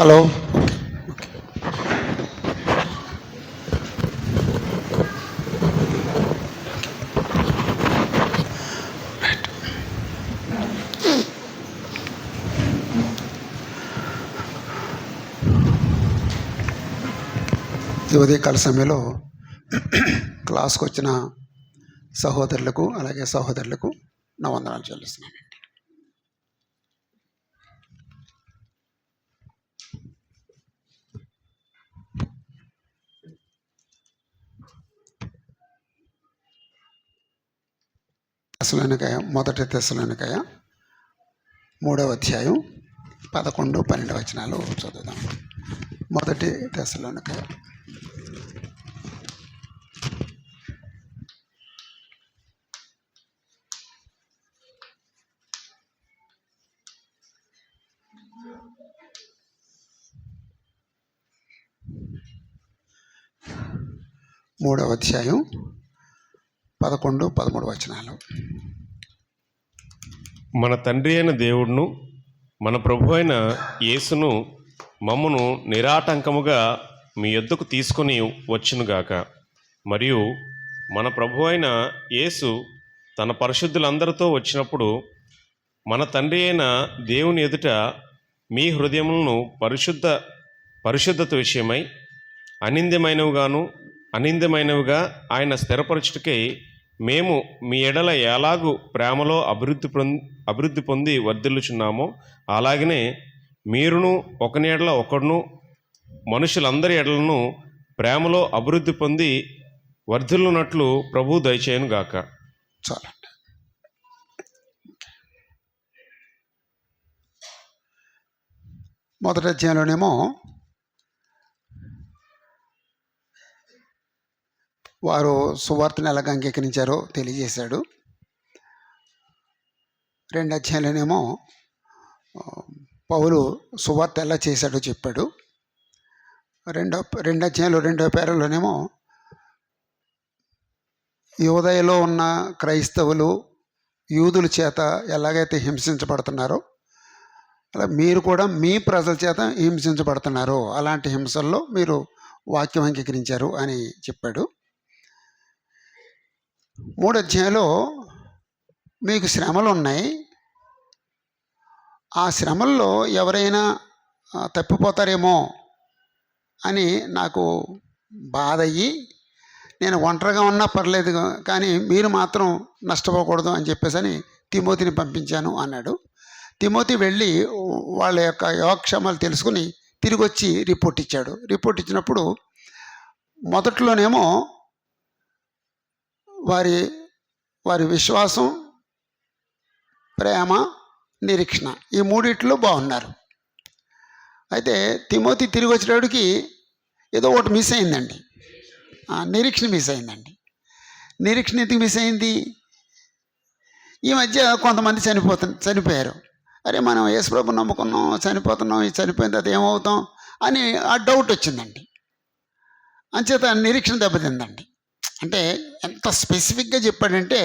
Hello. ఈ ఉదయకాల సమయంలో క్లాస్కి వచ్చిన సహోదరులకు అలాగే సహోదరులకు నా వందనాలు చెల్లిస్తున్నానండి. మొదటి తెస్సలోనికయ 3వ అధ్యాయం 11, 12 వచనాలు చదువుదాం. మొదటి తెస్సలోనికయ 3వ అధ్యాయం 11, 13 వచనాలు. మన తండ్రి అయిన దేవుడును మన ప్రభు అయిన యేసును మమ్మును నిరాటంకముగా మీ యొద్దకు తీసుకొని వచ్చునుగాక. మరియు మన ప్రభు అయిన యేసు తన పరిశుద్ధులందరితో వచ్చినప్పుడు మన తండ్రి అయిన దేవుని ఎదుట మీ హృదయములను పరిశుద్ధత విషయమై అనింద్యమైనవిగా ఆయన స్థిరపరచుటకై మేము మీ ఎడల ఎలాగూ ప్రేమలో అభివృద్ధి పొంది వర్ధిల్లుచున్నామో అలాగనే మీరును ఒకని ఎడల ఒకడును మనుషులందరి ఎడలను ప్రేమలో అభివృద్ధి పొంది వర్ధిల్లునట్లు ప్రభు దయచేయను గాక. చాలండి. మొదటి అధ్యాయంలోనేమో వారు సువార్తను ఎలాగ అంగీకరించారో తెలియజేశాడు. 2 అధ్యాయంలోనేమో పౌలు సువార్త ఎలా చేశాడో చెప్పాడు. 2 అధ్యాయంలో 2వ పేరాలోనేమో యూదయలో ఉన్న క్రైస్తవులు యూదుల చేత ఎలాగైతే హింసించబడుతున్నారో అలా మీరు కూడా మీ ప్రజల చేత హింసించబడుతున్నారు, అలాంటి హింసల్లో మీరు వాక్యం అంగీకరించారు అని చెప్పాడు. 3వ అధ్యాయంలో మీకు శ్రమలు ఉన్నాయి, ఆ శ్రమల్లో ఎవరైనా తప్పిపోతారేమో అని నాకు బాధ అయ్యి నేను ఒంటరిగా ఉన్నా పర్లేదు కానీ మీరు మాత్రం నష్టపోకూడదు అని చెప్పేసి తిమోతిని పంపించాను అన్నాడు. తిమోతి వెళ్ళి వాళ్ళ యొక్క యోగక్షేమాలు తెలుసుకుని తిరిగి వచ్చి రిపోర్ట్ ఇచ్చాడు. రిపోర్ట్ ఇచ్చినప్పుడు మొదట్లోనేమో వారి విశ్వాసం, ప్రేమ, నిరీక్షణ ఈ మూడిట్లో బాగున్నారు. అయితే తిమోతి తిరిగి వచ్చేటప్పటికి ఏదో ఒకటి మిస్ అయిందండి. నిరీక్షణ మిస్ అయిందండి. నిరీక్షణ ఎందుకు మిస్ అయింది? ఈ మధ్య కొంతమంది చనిపోయారు. అరే మనం యేసుప్రభు నమ్ముకున్నాం, చనిపోతున్నాం, ఇది చనిపోయిన తర్వాత ఏమవుతాం అని ఆ డౌట్ వచ్చిందండి. అంచేత నిరీక్షణ దెబ్బతిందండి. అంటే ఎంత స్పెసిఫిక్గా చెప్పాడంటే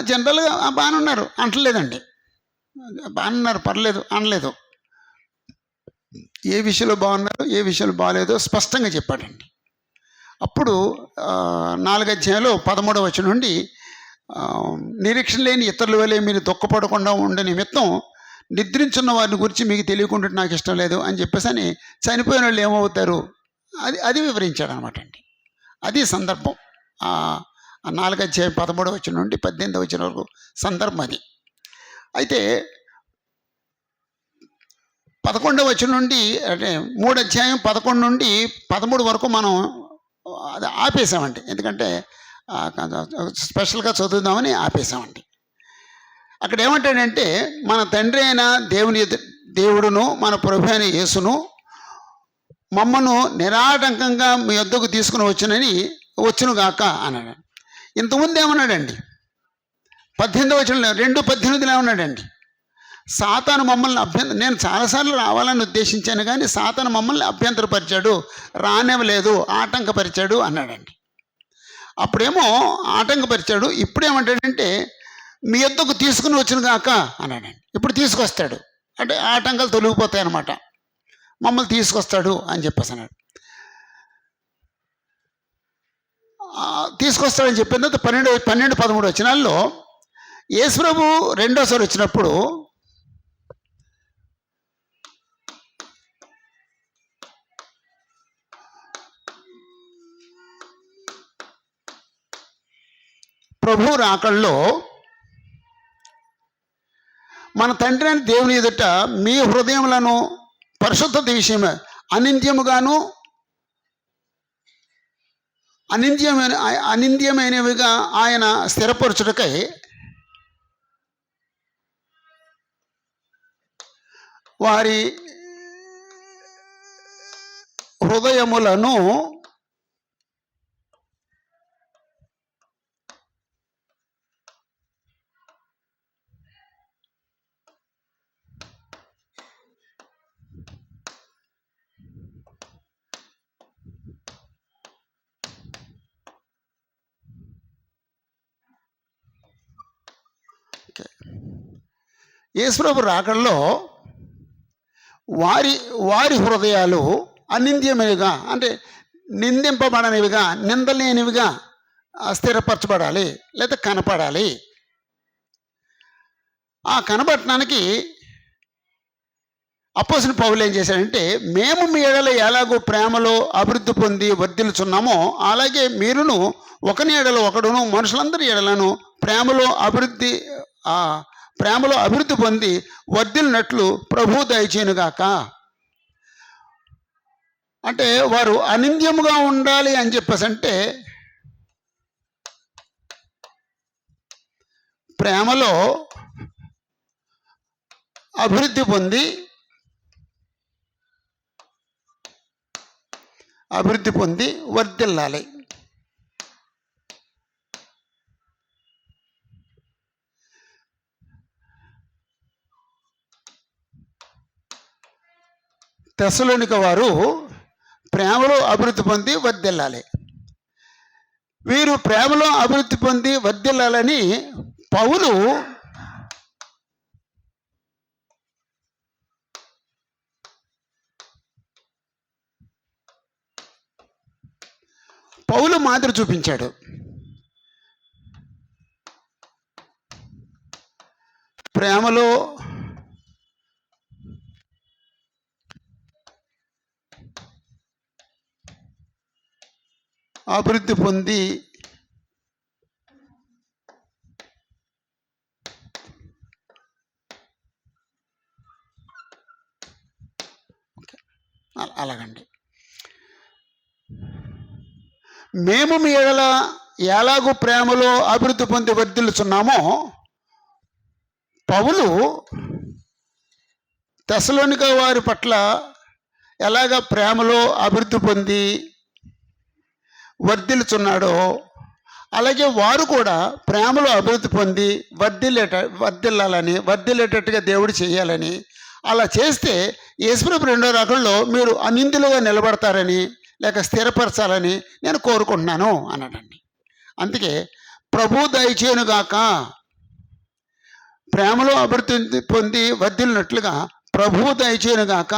జనరల్గా బాగానే ఉన్నారు అంటలేదండి, బాగానే ఉన్నారు పర్లేదు అనలేదు. ఏ విషయంలో బాగున్నారు ఏ విషయంలో బాగాలేదో స్పష్టంగా చెప్పాడండి. అప్పుడు 4వ అధ్యాయంలో 13వ వచనం నుండి నిరీక్షణ లేని ఇతరుల వలె మీరు దుఃఖపడకుండా ఉండే నిమిత్తం నిద్రించున్న వారిని గురించి మీకు తెలియకుండా నాకు ఇష్టం లేదు అని చెప్పేసి అని చనిపోయిన వాళ్ళు ఏమవుతారు అది వివరించాడు అనమాట అండి. అది సందర్భం. 4వ అధ్యాయం 13వ వచనం నుండి 18వ వచనం వరకు సందర్భం అది. అయితే 11వ వచనం నుండి అంటే 3వ అధ్యాయం 11 నుండి 13 వరకు మనం అది ఆపేసామండి. ఎందుకంటే స్పెషల్గా చదువుదామని ఆపేసామండి. అక్కడ ఏమంటాడంటే మన తండ్రి అయిన దేవుడును మన ప్రభు అయిన యేసును మమ్మను నిరాటంకంగా మీ వద్దకు తీసుకుని వచ్చునుగాక అన్నాడు. ఇంతకుముందు ఏమన్నాడండి? 18వ వచనంలో 2:18 ఏమన్నాడండి? సాతాను మమ్మల్ని నేను చాలాసార్లు రావాలని ఉద్దేశించాను కానీ సాతాను మమ్మల్ని అభ్యంతరపరిచాడు, రానివ్వలేదు, ఆటంకపరిచాడు అన్నాడండి. అప్పుడేమో ఆటంకపరిచాడు, ఇప్పుడేమంటాడంటే మీ యొద్దకు తీసుకుని వచ్చునుగాక అన్నాడండి. ఇప్పుడు తీసుకొస్తాడు అంటే ఆటంకాలు తొలగిపోతాయి అన్నమాట. మమ్మల్ని తీసుకొస్తాడు అని చెప్పేసి అన్నాడు. తీసుకొస్తాడని చెప్పిన తర్వాత 12-13 వచనాల్లో యేసుప్రభు రెండోసారి వచ్చినప్పుడు ప్రభు రాకల్లో మన తండ్రి అని దేవుని ఎదుట మీ హృదయములను పరిశుద్ధత విషయమే అనింద్యమైనవిగా ఆయన స్థిరపరచుటకై వారి హృదయములను యేసుప్రభు రాకల్లో వారి హృదయాలు అనింద్యమైనవిగా, అంటే నిందింపబడనివిగా, నిందలేనివిగా స్థిరపరచబడాలి లేదా కనపడాలి. ఆ కనబడటానికి అపోస్తలుడు పౌలు ఏం చేశాడంటే, మేము మీ ఎడల ఎలాగో ప్రేమలో అభివృద్ధి పొంది వర్ధిల్లుచున్నామో అలాగే మీరును ఒకని ఎడల ఒకడును మనుషులందరి ఎడలను ప్రేమలో అభివృద్ధి పొంది వర్ధిల్లినట్లు ప్రభు దయచేయునుగాక. అంటే వారు అనింద్యముగా ఉండాలి అని చెప్పేసి అంటే ప్రేమలో అభివృద్ధి పొంది వర్ధిల్లాలి. తెస్సలోనిక వారు ప్రేమలో అభివృద్ధి పొంది వర్ధిల్లాలి. వీరు ప్రేమలో అభివృద్ధి పొంది వర్ధిల్లాలని పౌలు మాదిరి చూపించాడు. ప్రేమలో అభివృద్ధి పొంది అలాగండి. మేము మీ ఎడల ఎలాగూ ప్రేమలో అభివృద్ధి పొంది వర్ధిల్లుచున్నామో పౌలు తెస్సలోనిక వారి పట్ల ఎలాగ ప్రేమలో అభివృద్ధి పొంది వర్ధిల్లుచున్నాడో అలాగే వారు కూడా ప్రేమలో అభివృద్ధి పొంది వర్ధిల్లేటట్టుగా దేవుడు చేయాలని, అలా చేస్తే యేసుప్రభు రెండో రాకడలో మీరు అనిందులుగా నిలబడతారని లేక స్థిరపరచాలని నేను కోరుకుంటున్నాను అన్నాడండి. అందుకే ప్రభు దయచేయునుగాక, ప్రేమలో అభివృద్ధి పొంది వర్ధిల్లినట్లుగా ప్రభు దయచేయునుగాక.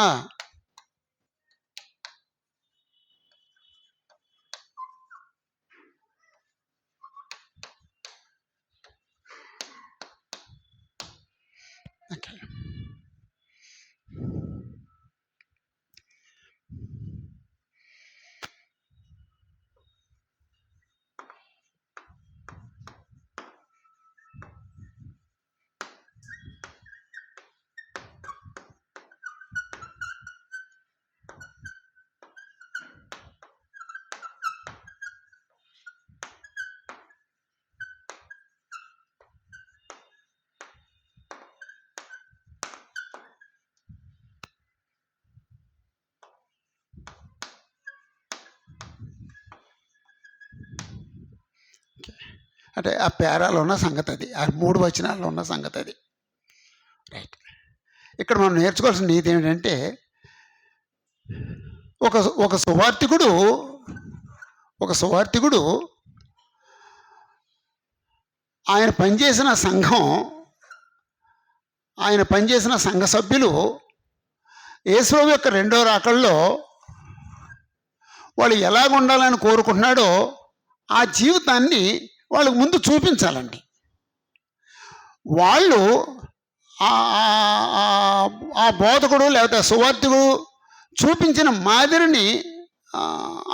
అంటే ఆ పేరాలో ఉన్న సంగతి అది, ఆ 3 వచనాల్లో ఉన్న సంగతి అది. రైట్. ఇక్కడ మనం నేర్చుకోవాల్సిన నీతి ఏమిటంటే, ఒక సువార్థికుడు ఆయన పనిచేసిన సంఘ సభ్యులు యేసుప్రభు యొక్క రెండో రాకడలో వాళ్ళు ఎలాగ ఉండాలని కోరుకుంటున్నాడో ఆ జీవితాన్ని వాళ్ళకు ముందు చూపించాలండి. వాళ్ళు ఆ బోధకుడు లేకపోతే సువార్తికుడు చూపించిన మాదిరిని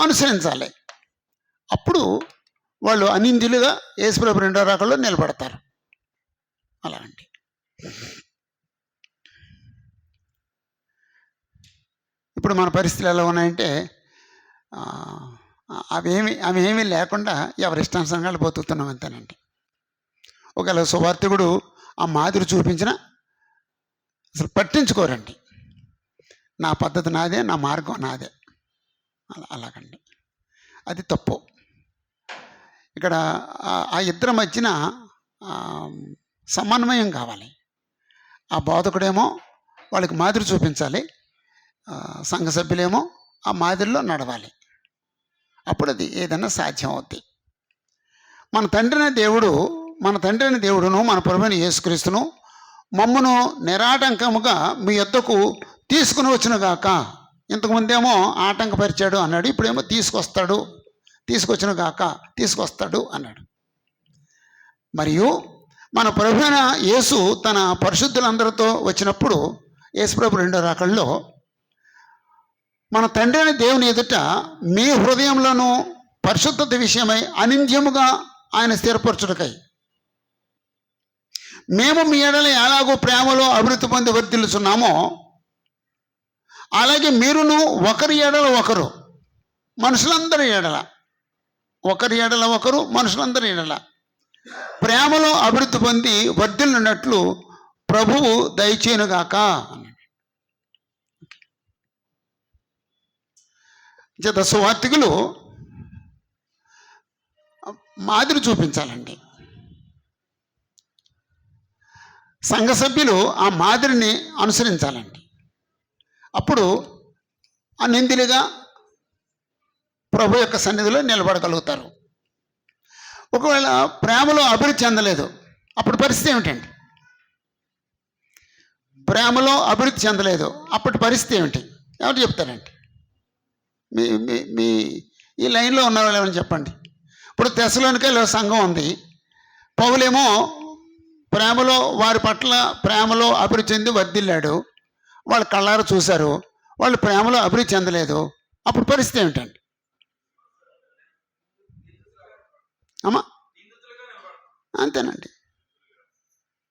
అనుసరించాలి. అప్పుడు వాళ్ళు అనింద్యులుగా యేసుప్రభు రెండో రాకడలో నిలబడతారు. అలా అండి. ఇప్పుడు మన పరిస్థితులు ఎలా ఉన్నాయంటే అవేమీ లేకుండా ఎవరి ఇష్టానుసారంగా బతుకుతున్నాం అంతేనండి. ఒకవేళ సువార్తికుడు ఆ మాదిరి చూపించిన అసలు పట్టించుకోరండి. నా పద్ధతి నాదే, నా మార్గం నాదే, అలాగండి. అది తప్పు. ఇక్కడ ఆ ఇద్దరి మధ్యన సమన్వయం కావాలి. ఆ బోధకుడేమో వాళ్ళకి మాదిరి చూపించాలి, సంఘ సభ్యులేమో ఆ మాదిరిలో నడవాలి. అప్పుడు అది ఏదైనా సాధ్యం అవుద్ది. మన తండ్రి అయిన దేవుడును మన ప్రభువైన యేసుక్రీస్తును మమ్మను నిరాటంకముగా మీ యొద్దకు తీసుకుని వచ్చిన గాక. ఇంతకుముందేమో ఆటంకపరిచాడు అన్నాడు, ఇప్పుడేమో తీసుకొచ్చిన గాక, తీసుకొస్తాడు అన్నాడు. మరియు మన ప్రభువైన యేసు తన పరిశుద్ధులందరితో వచ్చినప్పుడు యేసుప్రభు రెండో రాకడలో మన తండ్రి అయిన దేవుని ఎదుట మీ హృదయంలోనూ పరిశుద్ధత విషయమై అనింద్యముగా ఆయన స్థిరపరచుటకై మేము మీ ఎడల ఎలాగో ప్రేమలో అభివృద్ధి పొంది వర్ధిల్లుచున్నామో అలాగే మీరును ఒకరి ఎడల ఒకరు మనుషులందరి ఎడల మనుషులందరి ఎడల ప్రేమలో అభివృద్ధి పొంది వర్ధిల్లున్నట్లు ప్రభువు దయచేయునుగాక. చేత సువార్తికులు మాదిరి చూపించాలండి. సంఘ సభ్యులు ఆ మాదిరిని అనుసరించాలండి. అప్పుడు అనిందిలుగా ప్రభు యొక్క సన్నిధిలో నిలబడగలుగుతారు. ఒకవేళ ప్రేమలో అభివృద్ధి చెందలేదు, అప్పుడు పరిస్థితి ఏమిటండి? ప్రేమలో అభివృద్ధి చెందలేదు, అప్పటి పరిస్థితి ఏమిటి? ఎవరు చెప్తారండి? మీ ఈ లైన్లో ఉన్న వాళ్ళు ఏమని చెప్పండి. ఇప్పుడు తెస్సలోనికైలో సంఘం ఉంది. పౌలేమో ప్రేమలో వారి పట్ల ప్రేమలో అభివృద్ధి చెంది వర్ధిల్లాడు. వాళ్ళు కళ్ళారా చూశారు, వాళ్ళు ప్రేమలో అభివృద్ధి చెందలేదు. అప్పుడు పరిస్థితి ఏమిటండి? అమ్మా అంతేనండి.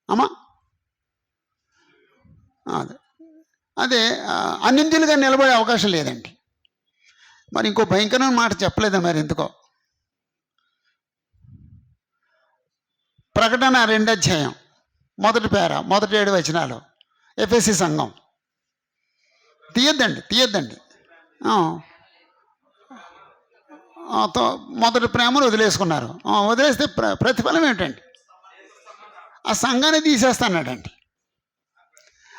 అమ్మా అదే అనింద్యులుగా నిలబడే అవకాశం లేదండి. మరి ఇంకో భయంకరమైన మాట చెప్పలేదా మరి ఎందుకో? ప్రకటన 2వ అధ్యాయం మొదటి 7 వచనాలు ఎఫెసీ సంఘం. తీయద్దండి. మొదటి ప్రేమను వదిలేసుకున్నారు. వదిలేస్తే ప్రతిఫలం ఏంటండి? ఆ సంఘాన్ని తీసేస్తాన్నాడండి.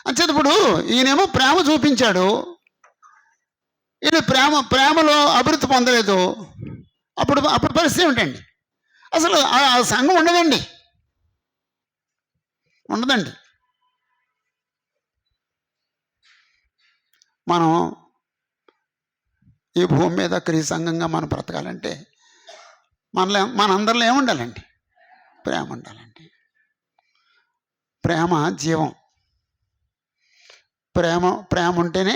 అంచేత ఇప్పుడు ఈయనేమో ప్రేమ చూపించాడు, ఈయన ప్రేమలో అభివృద్ధి పొందలేదు. అప్పుడు పరిస్థితి ఏమిటండి? అసలు ఆ సంఘం ఉండదండి. మనం ఈ భూమి మీద క్రీస్తు సంఘంగా మనం బ్రతకాలంటే మనందరిలో ఏముండాలండి? ప్రేమ ఉండాలండి. ప్రేమ జీవం. ప్రేమ ఉంటేనే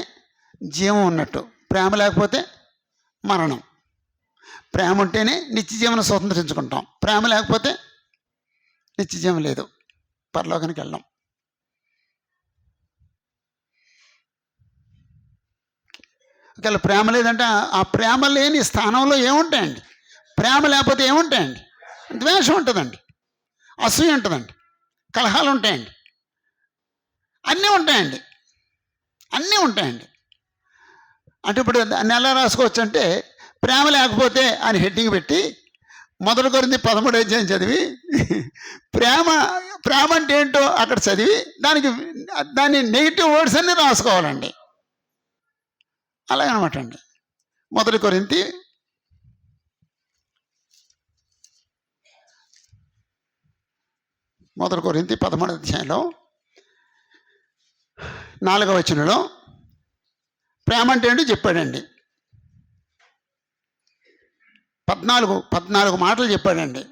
జీవం ఉన్నట్టు. ప్రేమ లేకపోతే మరణం. ప్రేమ ఉంటేనే నిత్య జీవన స్వతంత్రించుకుంటాం. ప్రేమ లేకపోతే నిత్య జీవం లేదు, పరలోకానికి వెళ్ళాం. ఒకవేళ ప్రేమ లేదంటే ఆ ప్రేమ లేని స్థానంలో ఏముంటాయండి? ప్రేమ లేకపోతే ఏముంటాయండి? ద్వేషం ఉంటుందండి, అసూయ ఉంటుందండి, కలహాలు ఉంటాయండి, అన్నీ ఉంటాయండి. అంటే ఇప్పుడు నెల రాసుకోవచ్చు అంటే ప్రేమ లేకపోతే అని హెడ్డింగ్ పెట్టి 1 కొరింథీ 13వ అధ్యాయం చదివి ప్రేమ అంటే ఏంటో అక్కడ చదివి దాని నెగిటివ్ వర్డ్స్ అన్నీ రాసుకోవాలండి. అలాగనమాట అండి. 1 కొరింథీ 13వ అధ్యాయంలో 4వ వచనంలో ప్రేమ అంటే ఏంటో చెప్పాడండి. 14 మాటలు చెప్పాడండి.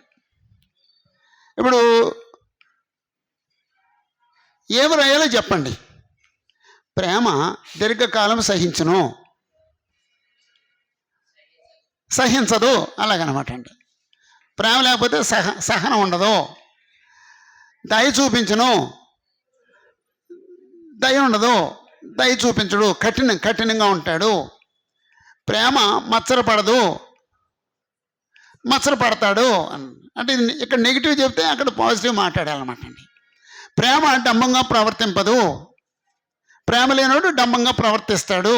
ఇప్పుడు ఏమి రాయాలో చెప్పండి. ప్రేమ దీర్ఘకాలం సహించదు అలాగనమాట అండి. ప్రేమ లేకపోతే సహనం ఉండదు. దయ చూపించను, దయ ఉండదు. దయ చూపించడు, కఠినంగా ఉంటాడు. ప్రేమ మత్సరపడతాడు. అంటే ఇక్కడ నెగిటివ్ చెప్తే అక్కడ పాజిటివ్ మాట్లాడాలన్నమాట అండి. ప్రేమ డంబంగా ప్రవర్తింపదు. ప్రేమ లేనోడు డంబంగా ప్రవర్తిస్తాడు.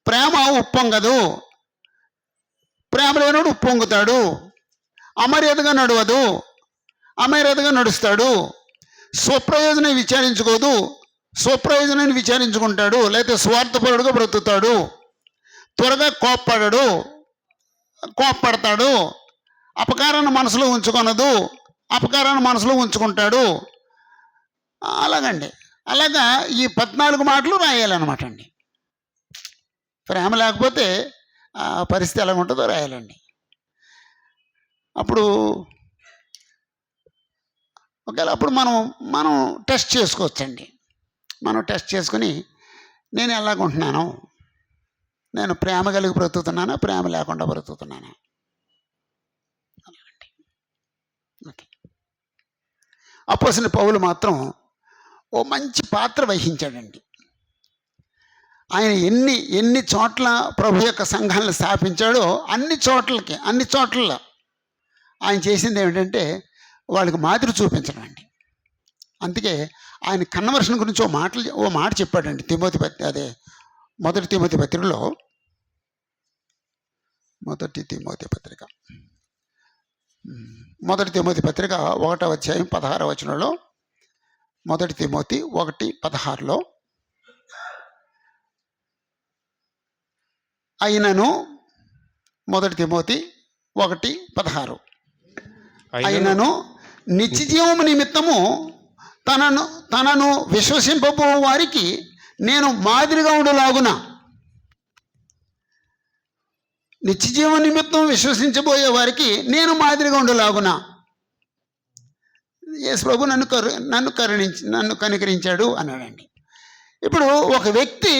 ప్రేమ ఉప్పొంగదు. ప్రేమ లేనోడు ఉప్పొంగుతాడు. అమర్యాదగా నడుస్తాడు. స్వప్రయోజనం విచారించుకోదు, స్వప్రయోజనాన్ని విచారించుకుంటాడు. లేకపోతే స్వార్థపరుడుగా బ్రతుకుతాడు. త్వరగా కోప్పడతాడు. అపకారాన్ని మనసులో ఉంచుకుంటాడు. అలాగండి. అలాగా ఈ 14 మాటలు రాయాలన్నమాట అండి. ప్రేమ లేకపోతే ఆ పరిస్థితి ఎలా ఉంటుందో రాయాలండి. అప్పుడు ఒకవేళ అప్పుడు మనం టెస్ట్ చేసుకోవచ్చండి. మనం టెస్ట్ చేసుకుని నేను ఎలాగుంటున్నాను, నేను ప్రేమ కలిగి బ్రతుకుతున్నానా, ప్రేమ లేకుండా బ్రతుకుతున్నానా. అలాగండి. ఓకే. అపోస్తలుడైన పౌలు మాత్రం ఓ మంచి పాత్ర వహించాడండి. ఆయన ఎన్ని చోట్ల ప్రభు యొక్క సంఘాలను స్థాపించాడో అన్ని చోట్ల ఆయన చేసింది ఏమిటంటే వాళ్ళకి మాదిరి చూపించడం అండి. అందుకే ఆయన కన్వర్షన్ గురించి ఓ మాట చెప్పాడండి. మొదటి తిమోతి పత్రికలో, మొదటి తిమోతి పత్రిక 1వ అధ్యాయం 16వ వచనంలో, మొదటి తిమోతి 1:16లో, అయినను మొదటి తిమోతి 1:16 అయినను నిత్యజీవము నిమిత్తము తనను విశ్వసింపబో వారికి నేను మాదిరిగా ఉండలాగున. నిత్యజీవ నిమిత్తం విశ్వసించబోయే వారికి నేను మాదిరిగా ఉండలాగున యేసు ప్రభు నన్ను కనికరించాడు అన్నాడండి. ఇప్పుడు ఒక వ్యక్తి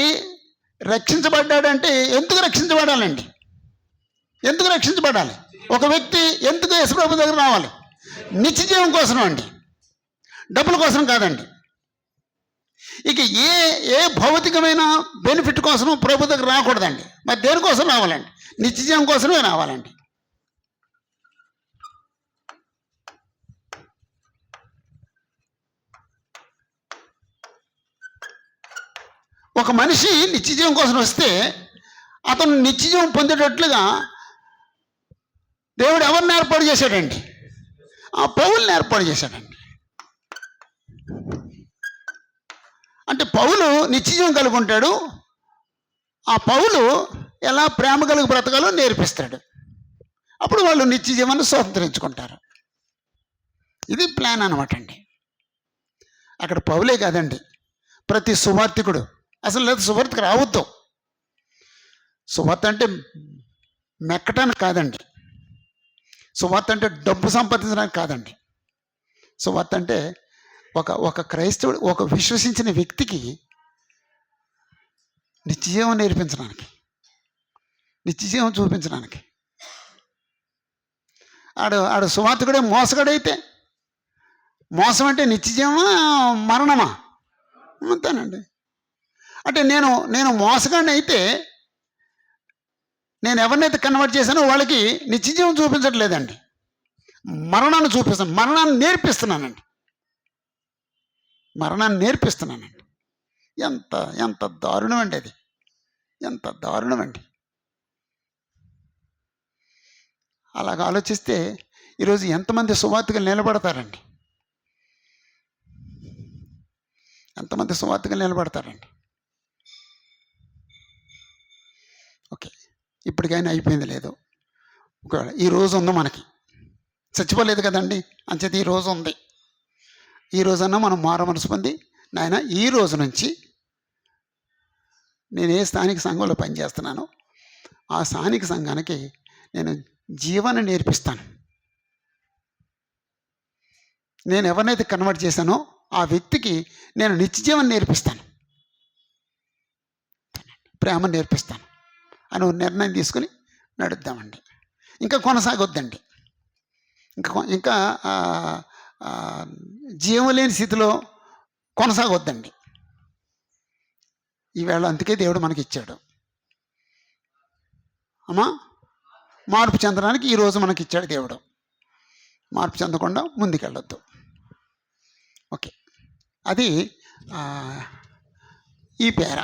రక్షించబడ్డాడంటే ఎందుకు రక్షించబడాలండి? ఎందుకు రక్షించబడాలి? ఒక వ్యక్తి ఎందుకు యేసు ప్రభు దగ్గర రావాలి? నిత్యజీవం కోసం అండి, డబ్బుల కోసం కాదండి. ఇక ఏ భౌతికమైన బెనిఫిట్ కోసం ప్రభు దగ్గర రాకూడదండి. మరి దేనికోసం రావాలండి? నిత్యజీవం కోసమే రావాలండి. ఒక మనిషి నిత్యజీవం కోసం వస్తే అతను నిత్యజీవం పొందేటట్లుగా దేవుడు ఎవరిని ఏర్పాటు చేశాడండి? ఆ పౌలుని ఏర్పాటు చేశాడండి. అంటే పౌలు నిత్యజీవం కలిగి ఉంటాడు. ఆ పౌలు ఎలా ప్రేమ కలిగి బ్రతకాలో నేర్పిస్తాడు. అప్పుడు వాళ్ళు నిత్యజీవాన్ని స్వతంత్రించుకుంటారు. ఇది ప్లాన్ అనమాట అండి. అక్కడ పౌలే కాదండి, ప్రతి సువార్థికుడు, అసలు లేదు సువార్తకు రావద్దు. సువార్త అంటే మెక్కటానికి కాదండి. సువార్త అంటే డబ్బు సంపాదించడానికి కాదండి. సువార్త అంటే ఒక క్రైస్తవుడు, ఒక విశ్వసించిన వ్యక్తికి నిత్యజీవం నేర్పించడానికి, నిత్యజీవం చూపించడానికి. ఆడు సువార్తికుడే మోసగాడైతే, మోసం అంటే నిత్యజీవమా మరణమా? అంతేనండి. అంటే నేను మోసగాడిని అయితే నేను ఎవరినైతే కన్వర్ట్ చేశానో వాళ్ళకి నిత్యజీవం చూపించట్లేదండి, మరణాన్ని చూపిస్తాను, మరణాన్ని నేర్పిస్తున్నానండి. ఎంత దారుణం అండి అది, ఎంత దారుణం అండి. అలాగ ఆలోచిస్తే ఈరోజు ఎంతమంది సువార్తికులు నిలబడతారండి? ఎంతమంది సువార్తికులు నిలబడతారండి? ఓకే, ఇప్పటికైనా అయిపోయింది లేదు. ఒకవేళ ఈ రోజు ఉందో మనకి, చచ్చిపోలేదు కదండి, అంచేది ఈ రోజు ఉంది. ఈ రోజన్నా మనం మారు మనసు పొంది, నాయన ఈ రోజు నుంచి నేను ఏ స్థానిక సంఘంలో పనిచేస్తున్నానో ఆ స్థానిక సంఘానికి నేను జీవాన్ని నేర్పిస్తాను. నేను ఎవరినైతే కన్వర్ట్ చేశానో ఆ వ్యక్తికి నేను నిత్యజీవం నేర్పిస్తాను, ప్రేమ నేర్పిస్తాను అని ఒక నిర్ణయం తీసుకుని నడుద్దామండి. ఇంకా కొనసాగొద్దండి. ఇంకా జీవం లేని స్థితిలో కొనసాగొద్దండి. ఈవేళ అందుకే దేవుడు మనకి ఇచ్చాడు. అమ్మా, మార్పు చెందడానికి ఈరోజు మనకి ఇచ్చాడు దేవుడు. మార్పు చెందకుండా ముందుకెళ్ళొద్దు. ఓకే, అది ఈ పేర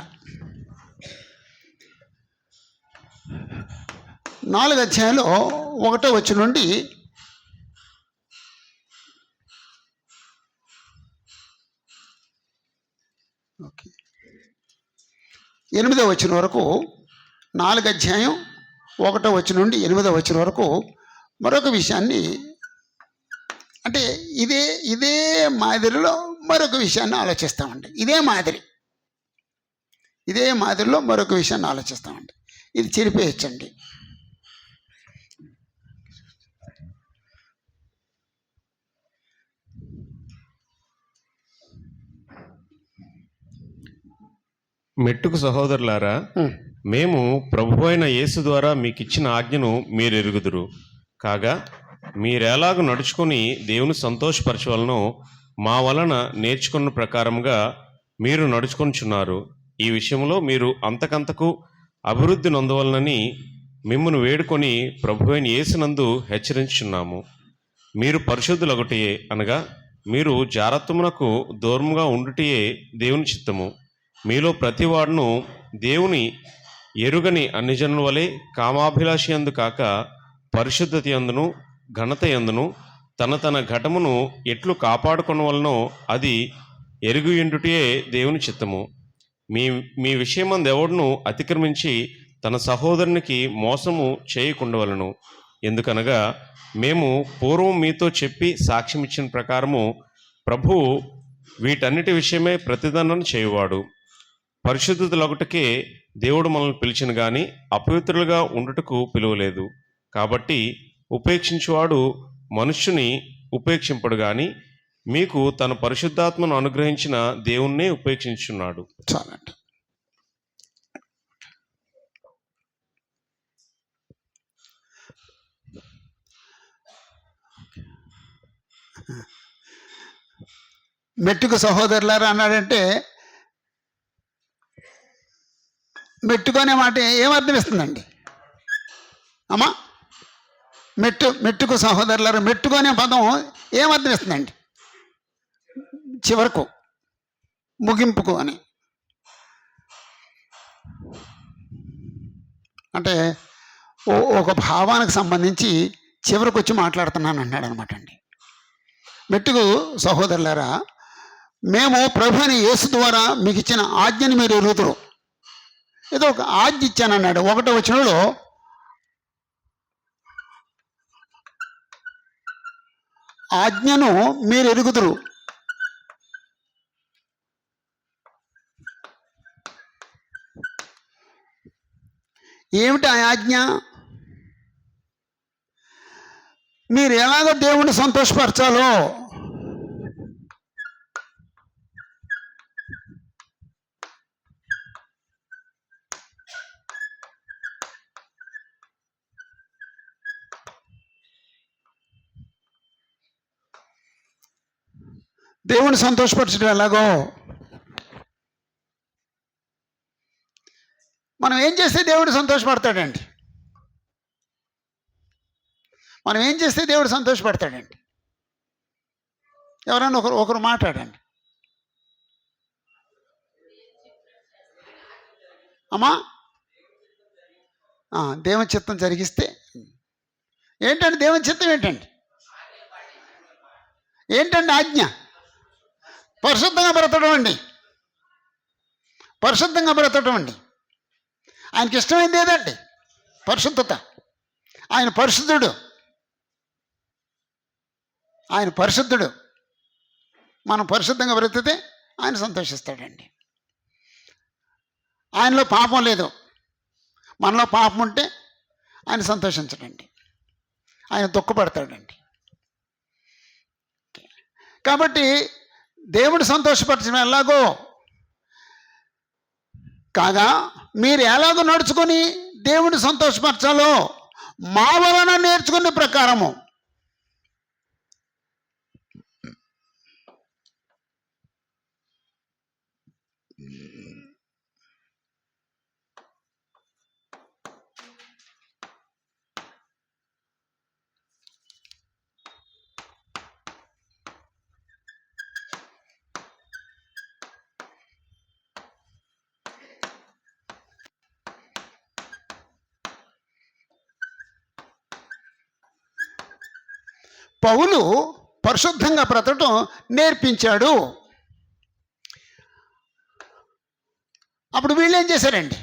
4 అధ్యాయంలో 1వ వచనం నుండి 8వ వచనం వరకు, 4 అధ్యాయం 1వ వచనం నుండి 8వ వచనం వరకు మరొక విషయాన్ని, అంటే ఇదే మాదిరిలో మరొక విషయాన్ని ఆలోచిస్తామండి. ఇదే మాదిరిలో మరొక విషయాన్ని ఆలోచిస్తామండి. ఇది చెరిపేయచ్చండి. మెట్టుకు సహోదరులారా, మేము ప్రభు అయిన యేసు ద్వారా మీకు ఇచ్చిన ఆజ్ఞను మీరు ఎరుగుదురు. కాగా మీరెలాగూ నడుచుకొని దేవుని సంతోషపరచవలనో మా వలన నేర్చుకున్న ప్రకారముగా మీరు నడుచుకొనిచున్నారు. ఈ విషయంలో మీరు అంతకంతకు అభివృద్ధి నొందవలనని మిమ్మును వేడుకొని ప్రభు అయిన యేసునందు హెచ్చరించుచున్నాము. మీరు పరిశుద్ధులొకటియే, అనగా మీరు జారత్వమునకు దూరముగా ఉండుటయే దేవుని చిత్తము. మీలో ప్రతివాడును దేవుని ఎరుగని అన్ని జనుల వలె కామాభిలాషి యందు కాక పరిశుద్ధత యందును ఘనత యందును తన ఘటమును ఎట్లు కాపాడుకొనవలనో అది ఎరుగుయుండుటయే దేవుని చిత్తము. మీ విషయమందెవడును అతిక్రమించి తన సహోదరునికి మోసము చేయకుండవలను. ఎందుకనగా మేము పూర్వం మీతో చెప్పి సాక్ష్యమిచ్చిన ప్రకారము ప్రభువు వీటన్నిటి విషయమై ప్రతిదండన చేయువాడు. పరిశుద్ధులొకటికే దేవుడు మనల్ని పిలిచిన గాని అపవిత్రులుగా ఉండుటకు పిలువలేదు. కాబట్టి ఉపేక్షించువాడు మనుష్యుని ఉపేక్షింపడు గాని మీకు తన పరిశుద్ధాత్మను అనుగ్రహించిన దేవుణ్ణే ఉపేక్షించున్నాడు. చాలండి. మెట్టుకు సహోదరులారా అన్నాడంటే, మెట్టుకునే మాట ఏమర్థం ఇస్తుందండి అమ్మా? మెట్టుకు సహోదరులారా, మెట్టుకునే పదం ఏమర్థం ఇస్తుందండి? చివరకు, ముగింపుకు అని. అంటే ఒక భావానికి సంబంధించి చివరికి వచ్చి మాట్లాడుతున్నాను అన్నాడు అనమాట అండి. మెట్టుకు సహోదరులారా, మేము ప్రభుని యేసు ద్వారా మీకు ఇచ్చిన ఆజ్ఞని మీరు ఎరుగుదురు. ఏదో ఒక ఆజ్ఞ ఇచ్చానన్నాడు. 1వ వచనంలో ఆజ్ఞను మీరు ఎరుగుదురు. ఏమిటి ఆ ఆజ్ఞ? మీరు ఎలాగో దేవుణ్ణి సంతోషపరచాలో దేవుని సంతోషపరచడం ఎలాగో మనం ఏం చేస్తే దేవుడు సంతోషపడతాడండి? మనం ఏం చేస్తే దేవుడు సంతోషపడతాడండి? ఎవరన్నా ఒకరు మాట్లాడండి అమ్మా. దేవుని చిత్తం జరిగిస్తే ఏంటండి? దేవుని చిత్తం ఏంటండి? ఆజ్ఞ పరిశుద్ధంగా బ్రతకడం అండి. పరిశుద్ధంగా బ్రతకడం అండి. ఆయనకి ఇష్టమైంది ఏదండి? పరిశుద్ధత. ఆయన పరిశుద్ధుడు. మనం పరిశుద్ధంగా బ్రతికితే ఆయన సంతోషిస్తాడండి. ఆయనలో పాపం లేదు. మనలో పాపం ఉంటే ఆయన సంతోషించడండి, ఆయన దుఃఖపడతాడండి. కాబట్టి దేవుడు సంతోషపరచడం ఎలాగో కాగా మీరు ఎలాగో నడుచుకొని దేవుని సంతోషపరచాలో మా వలన నేర్చుకునే ప్రకారము పౌలు పరిశుద్ధంగా బ్రతకటం నేర్పించాడు. అప్పుడు వీళ్ళు ఏం చేశారండి?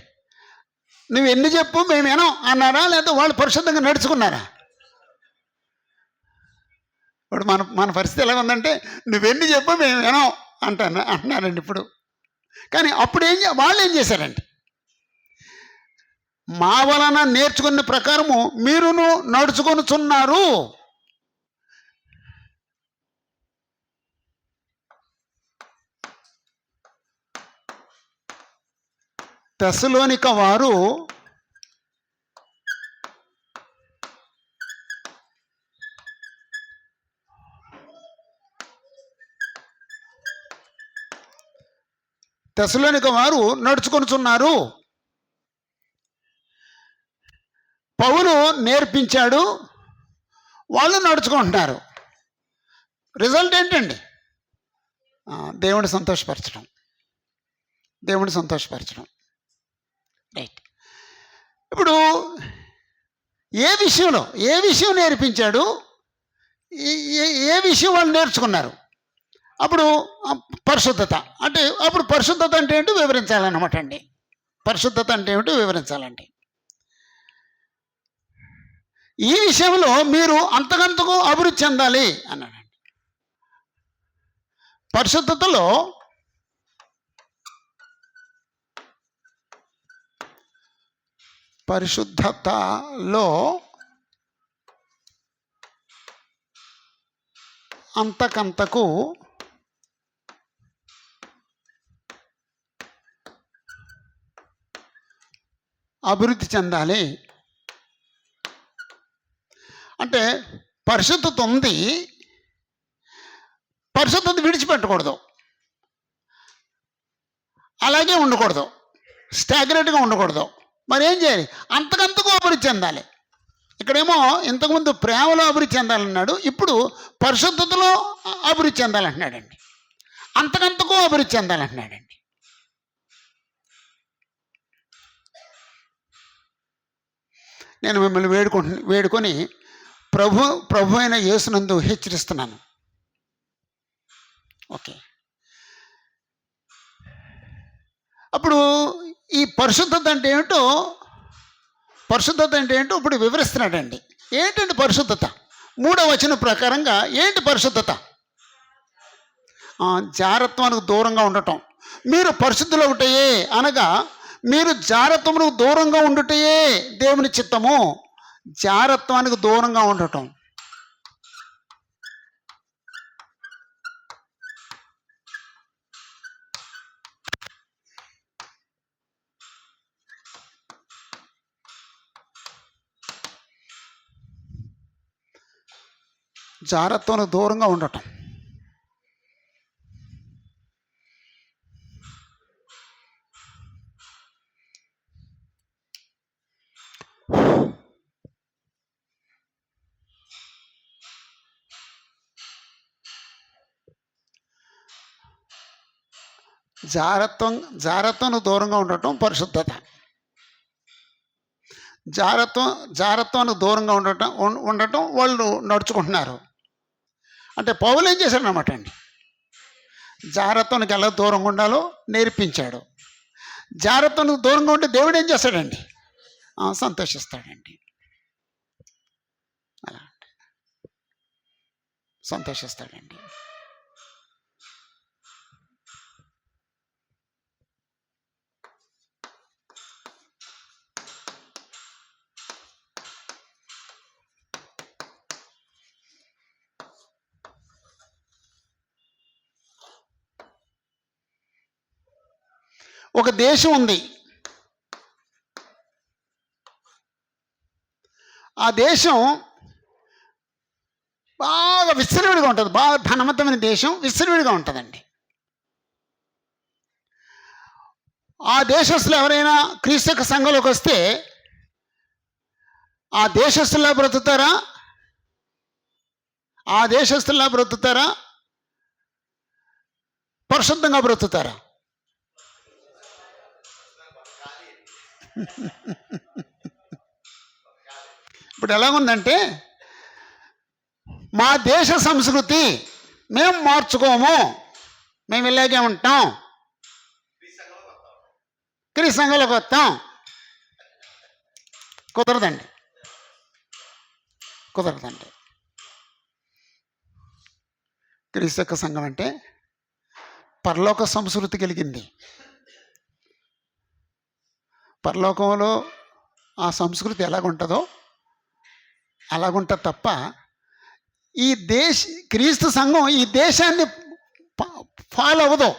నువ్వు ఎన్ని చెప్పు మేము వినం అన్నారా, లేదా వాళ్ళు పరిశుద్ధంగా నడుచుకున్నారా? ఇప్పుడు మన పరిస్థితి ఎలా ఉందంటే నువ్వెన్ని చెప్పు మేము వినం అంటున్నారండి ఇప్పుడు. కానీ అప్పుడు వాళ్ళు ఏం చేశారండి? మా వలన నేర్చుకున్న ప్రకారము మీరును నడుచుకొనుచున్నారు. తెస్సలోనిక వారు నడుచుకొనుచున్నారు. పౌలు నేర్పించాడు, వాళ్ళు నడుచుకుంటున్నారు. రిజల్ట్ ఏంటండి? దేవుని సంతోషపరచడం. రైట్. ఇప్పుడు ఏ విషయం నేర్పించాడు, ఏ విషయం వాళ్ళు నేర్చుకున్నారు? అప్పుడు పరిశుద్ధత అంటే, అప్పుడు పరిశుద్ధత అంటే ఏంటో వివరించాలన్నమాట అండి. పరిశుద్ధత అంటే ఏమిటో వివరించాలండి. ఈ విషయంలో మీరు అంతకంతకు అభివృద్ధి చెందాలి అన్నాడండి. పరిశుద్ధతలో అంతకంతకు అభివృద్ధి చెందాలి. అంటే పరిశుద్ధత ఉంది, పరిశుద్ధత విడిచిపెట్టకూడదు, అలాగే ఉండకూడదు, స్టాగ్నెంట్గా ఉండకూడదు. మరి ఏం చేయాలి? అంతకంతకు అభివృద్ధి చెందాలి. ఇక్కడేమో ఇంతకుముందు ప్రేమలో అభివృద్ధి చెందాలన్నాడు, ఇప్పుడు పరిశుద్ధతలో అభివృద్ధి చెందాలంటున్నాడండి. అంతకంతకు అభివృద్ధి చెందాలంటున్నాడండి. నేను మిమ్మల్ని వేడుకొని ప్రభు అయిన యేసునందు హెచ్చరిస్తున్నాను. ఓకే. అప్పుడు ఈ పరిశుద్ధత అంటే ఏంటో ఇప్పుడు వివరిస్తున్నాడండి. ఏంటండి పరిశుద్ధత? 3వ వచనం ప్రకారంగా ఏంటి పరిశుద్ధత? జారత్వానికి దూరంగా ఉండటం. మీరు పరిశుద్ధులు ఒకటయే అనగా మీరు జారత్వమునకు దూరంగా ఉండుటయే దేవుని చిత్తము. జారత్వానికి దూరంగా ఉండటం. జారత్వానికి దూరంగా ఉండటం. జారత్వానికి దూరంగా ఉండటం పరిశుద్ధత. జారత్వానికి దూరంగా ఉండటం వాళ్ళు నడుచుకుంటున్నారు. అంటే పౌలు ఏం చేశాడు అన్నమాట అండి? జారత్వానికి ఎలా దూరంగా ఉండాలో నేర్పించాడు. జారత్వానికి దూరంగా ఉంటే దేవుడు ఏం చేస్తాడండి? సంతోషిస్తాడండి. అలా సంతోషిస్తాడండి. ఒక దేశం ఉంది. ఆ దేశం బాగా విచ్చలవిడిగా ఉంటుంది, బాగా ధనవంతమైన దేశం, విచ్చలవిడిగా ఉంటుందండి. ఆ దేశస్తులు ఎవరైనా క్రీస్తు యొక్క సంఘంలోకి వస్తే ఆ దేశస్తుల్లా బ్రతుకుతారా? ఆ దేశస్తుల్లా బ్రతుకుతారా? పరిశుద్ధంగా బ్రతుకుతారా? ఇప్పుడు ఎలాగుందంటే, మా దేశ సంస్కృతి మేము మార్చుకోము, మేము ఇలాగే ఉంటాం, క్రీస్తు సంఘంలోకి వస్తాం. కుదరదండి, కుదరదండి. క్రీస్తు యొక్క సంఘం అంటే పరలోక సంస్కృతి కలిగింది. పరలోకంలో ఆ సంస్కృతి ఎలాగుంటుందో అలాగుంటుంది తప్ప ఈ క్రీస్తు సంఘం ఈ దేశాన్ని ఫాలో అవ్వదు.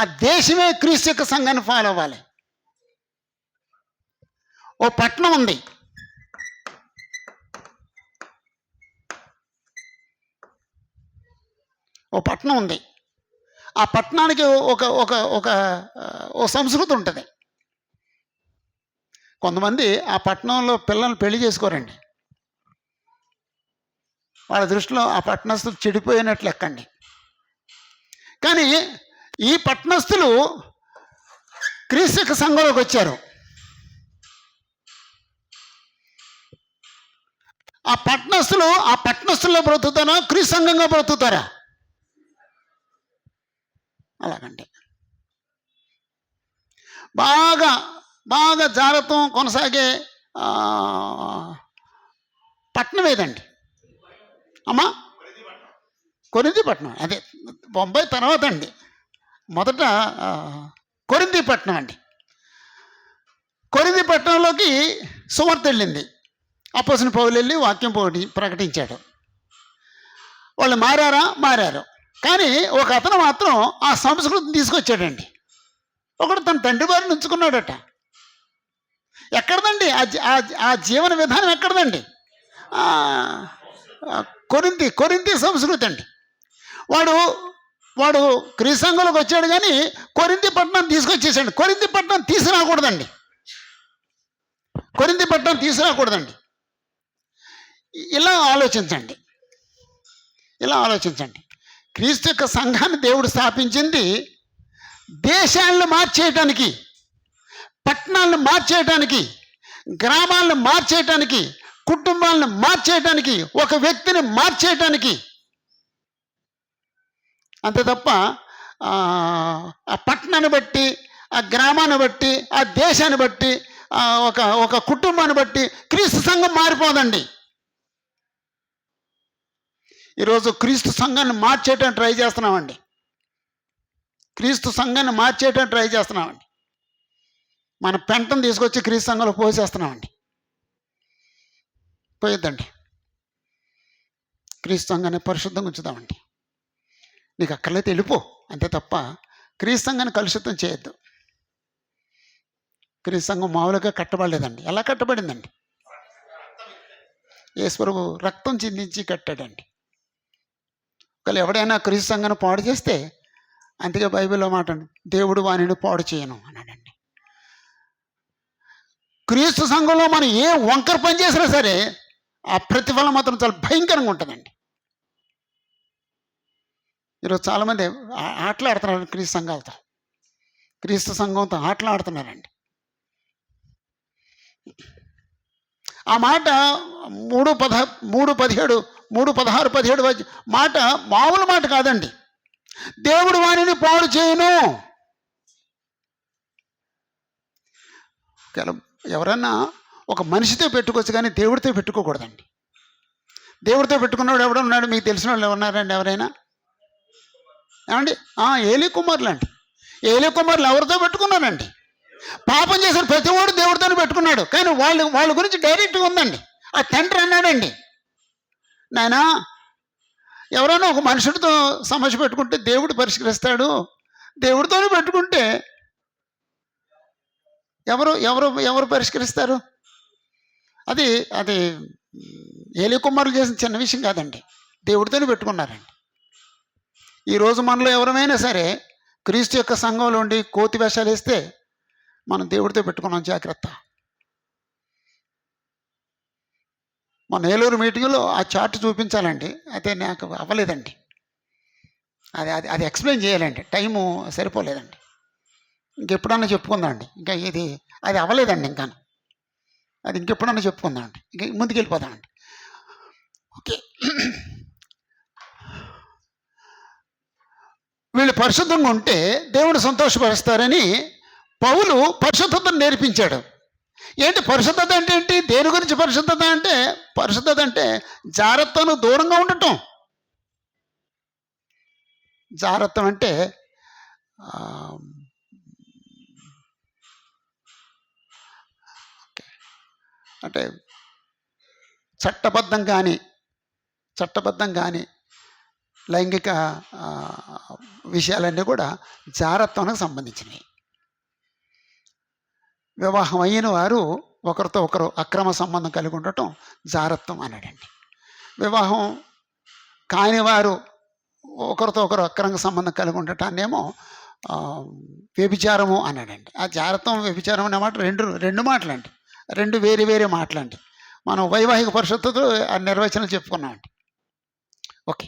ఆ దేశమే క్రీస్తు యొక్క సంఘాన్ని ఫాలో అవ్వాలి. ఓ పట్టణం ఉంది, ఆ పట్టణానికి ఒక ఒక ఒక ఓ సంస్కృతి ఉంటుంది. కొంతమంది ఆ పట్టణంలో పిల్లల్ని పెళ్లి చేసుకోరండి. వాళ్ళ దృష్టిలో ఆ పట్టణస్తులు చెడిపోయినట్లు లెక్కండి. కానీ ఈ పట్టణస్తులు క్రీస్తు సంఘంలోకి వచ్చారు. ఆ పట్టణస్తుల్లో బ్రతుకుతారా, క్రీస్తు సంఘంగా బ్రతుకుతారా? అలాగండి. బాగా బాగా జాగ్రత్తం కొనసాగే పట్టణం ఏదండి అమ్మా? కొరింథీ పట్టణం. అదే బొంబాయి తర్వాత అండి, మొదట కొరింథీ పట్టణం అండి. కొరింథీ పట్టణంలోకి సువార్త వెళ్ళింది. అపోస్తలుడైన పౌలు వెళ్ళి వాక్యం ప్రకటించాడు. వాళ్ళు మారారు. కానీ ఒక అతను మాత్రం ఆ సంస్కృతిని తీసుకొచ్చాడండి. ఒకడు తన తండ్రి వారిని ఉంచుకున్నాడట. ఎక్కడదండి ఆ జీవన విధానం? ఎక్కడదండి? కొరింథీ సంస్కృతి అండి. వాడు క్రీస్తు సంఘంలోకి వచ్చాడు, కానీ కొరింథీ పట్టణాన్ని తీసుకొచ్చేసాడు. కొరింథీ పట్టణం తీసుకురాకూడదండి. ఇలా ఆలోచించండి. క్రీస్తు యొక్క సంఘాన్ని దేవుడు స్థాపించింది దేశాలను మార్చేయటానికి, పట్టణాలను మార్చేయటానికి, గ్రామాలను మార్చేయటానికి, కుటుంబాలను మార్చేయటానికి, ఒక వ్యక్తిని మార్చేయటానికి. అంతే తప్ప ఆ పట్టణాన్ని బట్టి, ఆ గ్రామాన్ని బట్టి, ఆ దేశాన్ని బట్టి, ఒక కుటుంబాన్ని బట్టి క్రీస్తు సంఘం మారిపోదండి. ఈరోజు క్రీస్తు సంఘాన్ని మార్చేయటానికి ట్రై చేస్తున్నామండి. మన పెంటను తీసుకొచ్చి క్రీస్తు సంఘంలో పోసేస్తున్నామండి. పోయొద్దండి. క్రీస్తు సంఘాన్ని పరిశుద్ధంగా ఉంచుదామండి. నీకు అక్కర్లైతే వెళ్ళిపో, అంతే తప్ప క్రీస్తు సంఘాన్ని కలుషితం చేయొద్దు. క్రీస్తు సంఘం మామూలుగా కట్టబడలేదండి. ఎలా కట్టబడిందండి? యేసు ప్రభువు రక్తం చిందించి కట్టాడండి. ఒకవేళ ఎవడైనా క్రీస్తు సంఘాన్ని పాడు చేస్తే, అందుకే బైబిల్లో మాట, దేవుడు వానిని పాడు చేయను అన్నాడండి. క్రీస్తు సంఘంలో మనం ఏ వంకర పని చేసినా సరే ఆ ప్రతిఫలం మాత్రం చాలా భయంకరంగా ఉంటుందండి. ఈరోజు చాలామంది ఆటలాడుతున్నారు క్రీస్తు సంఘంతో ఆటలాడుతున్నారండి. ఆ మాట 3:16-17 మాట మామూలు మాట కాదండి. దేవుడు వానిని పాడు చేయను. ఎవరన్నా ఒక మనిషితో పెట్టుకోవచ్చు, కానీ దేవుడితో పెట్టుకోకూడదండి. దేవుడితో పెట్టుకున్నవాడు ఎవడో ఉన్నాడు? మీకు తెలిసిన వాళ్ళు ఉన్నారండి ఎవరైనా? ఏమండి? ఏలీ కుమారులు ఎవరితో పెట్టుకున్నారండి? పాపం చేసిన ప్రతి వాడు దేవుడితోనే పెట్టుకున్నాడు. కానీ వాళ్ళ గురించి డైరెక్ట్గా ఉందండి. ఆ తండ్రి అన్నాడండి, నాయనా, ఎవరైనా ఒక మనుషుడితో సమస్య పెట్టుకుంటే దేవుడు పరిష్కరిస్తాడు, దేవుడితోనే పెట్టుకుంటే ఎవరు ఎవరు ఎవరు పరిష్కరిస్తారు? అది అది ఏలి కుమారులు చేసిన చిన్న విషయం కాదండి, దేవుడితోనే పెట్టుకున్నారండి. ఈరోజు మనలో ఎవరమైనా సరే క్రీస్తు యొక్క సంఘంలో ఉండి కోతి వేషాలు వేస్తే మనం దేవుడితో పెట్టుకున్నాం, జాగ్రత్త. మన ఏలూరు మీటింగ్లో ఆ చార్ట్ చూపించాలండి, అయితే నాకు అవ్వలేదండి. అది అది అది ఎక్స్ప్లెయిన్ చేయాలండి, టైము సరిపోలేదండి. ఇంకెప్పుడన్నా చెప్పుకుందామండి. ఇంకా ఇది అది అవ్వలేదండి, ఇంకా అది ఇంకెప్పుడన్నా చెప్పుకుందామండి. ఇంక ముందుకెళ్ళిపోదామండి. ఓకే, వీళ్ళు పరిశుద్ధంగా ఉంటే దేవుడు సంతోషపరుస్తారని పౌలు పరిశుద్ధతను నేర్పించాడు. ఏంటి పరిశుద్ధత అంటే ఏంటి? దేని గురించి పరిశుద్ధత అంటే? పరిశుద్ధత అంటే జాగ్రత్తను దూరంగా ఉండటం. జాగ్రత్తం అంటే అంటే చట్టబద్ధం కానీ లైంగిక విషయాలన్నీ కూడా జాగ్రత్తకు సంబంధించినవి. వివాహం అయిన వారు ఒకరితో ఒకరు అక్రమ సంబంధం కలిగి ఉండటం జాగ్రత్తం అన్నాడండి. వివాహం కాని వారు ఒకరితో ఒకరు అక్రమ సంబంధం కలిగి ఉండటాన్నేమో వ్యభిచారము అన్నాడండి. ఆ జాగ్రత్తం వ్యభిచారం అనే మాట రెండు మాటలండి, రెండు వేరే మాటలండి. మనం వైవాహిక పరిశుద్ధతలో ఆ నిర్వచనం చెప్పుకున్నామండి. ఓకే,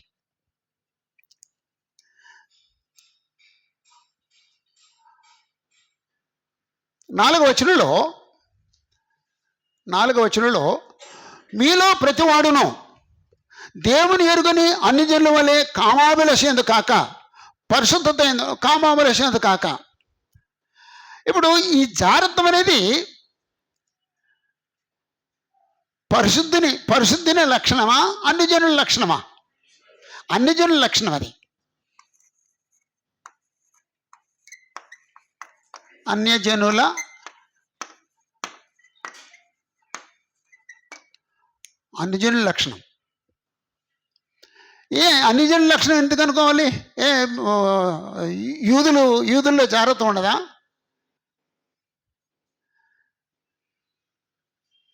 4వ వచనంలో మీలో ప్రతివాడును దేవుని ఎరుగని అన్ని జనుల వలె కామాభిలషేందు కాక పరిశుద్ధత కామాభిలషేందు కాక. ఇప్పుడు ఈ జాగ్రత్తం అనేది పరిశుద్ధిని లక్షణమా, అన్ని జనుల లక్షణమా? అన్ని జనుల లక్షణం. అది అన్యజనుల లక్షణం. అన్యజనుల లక్షణం ఎందుకు అనుకోవాలి? యూదుల్లో జాగ్రత్త ఉండదా?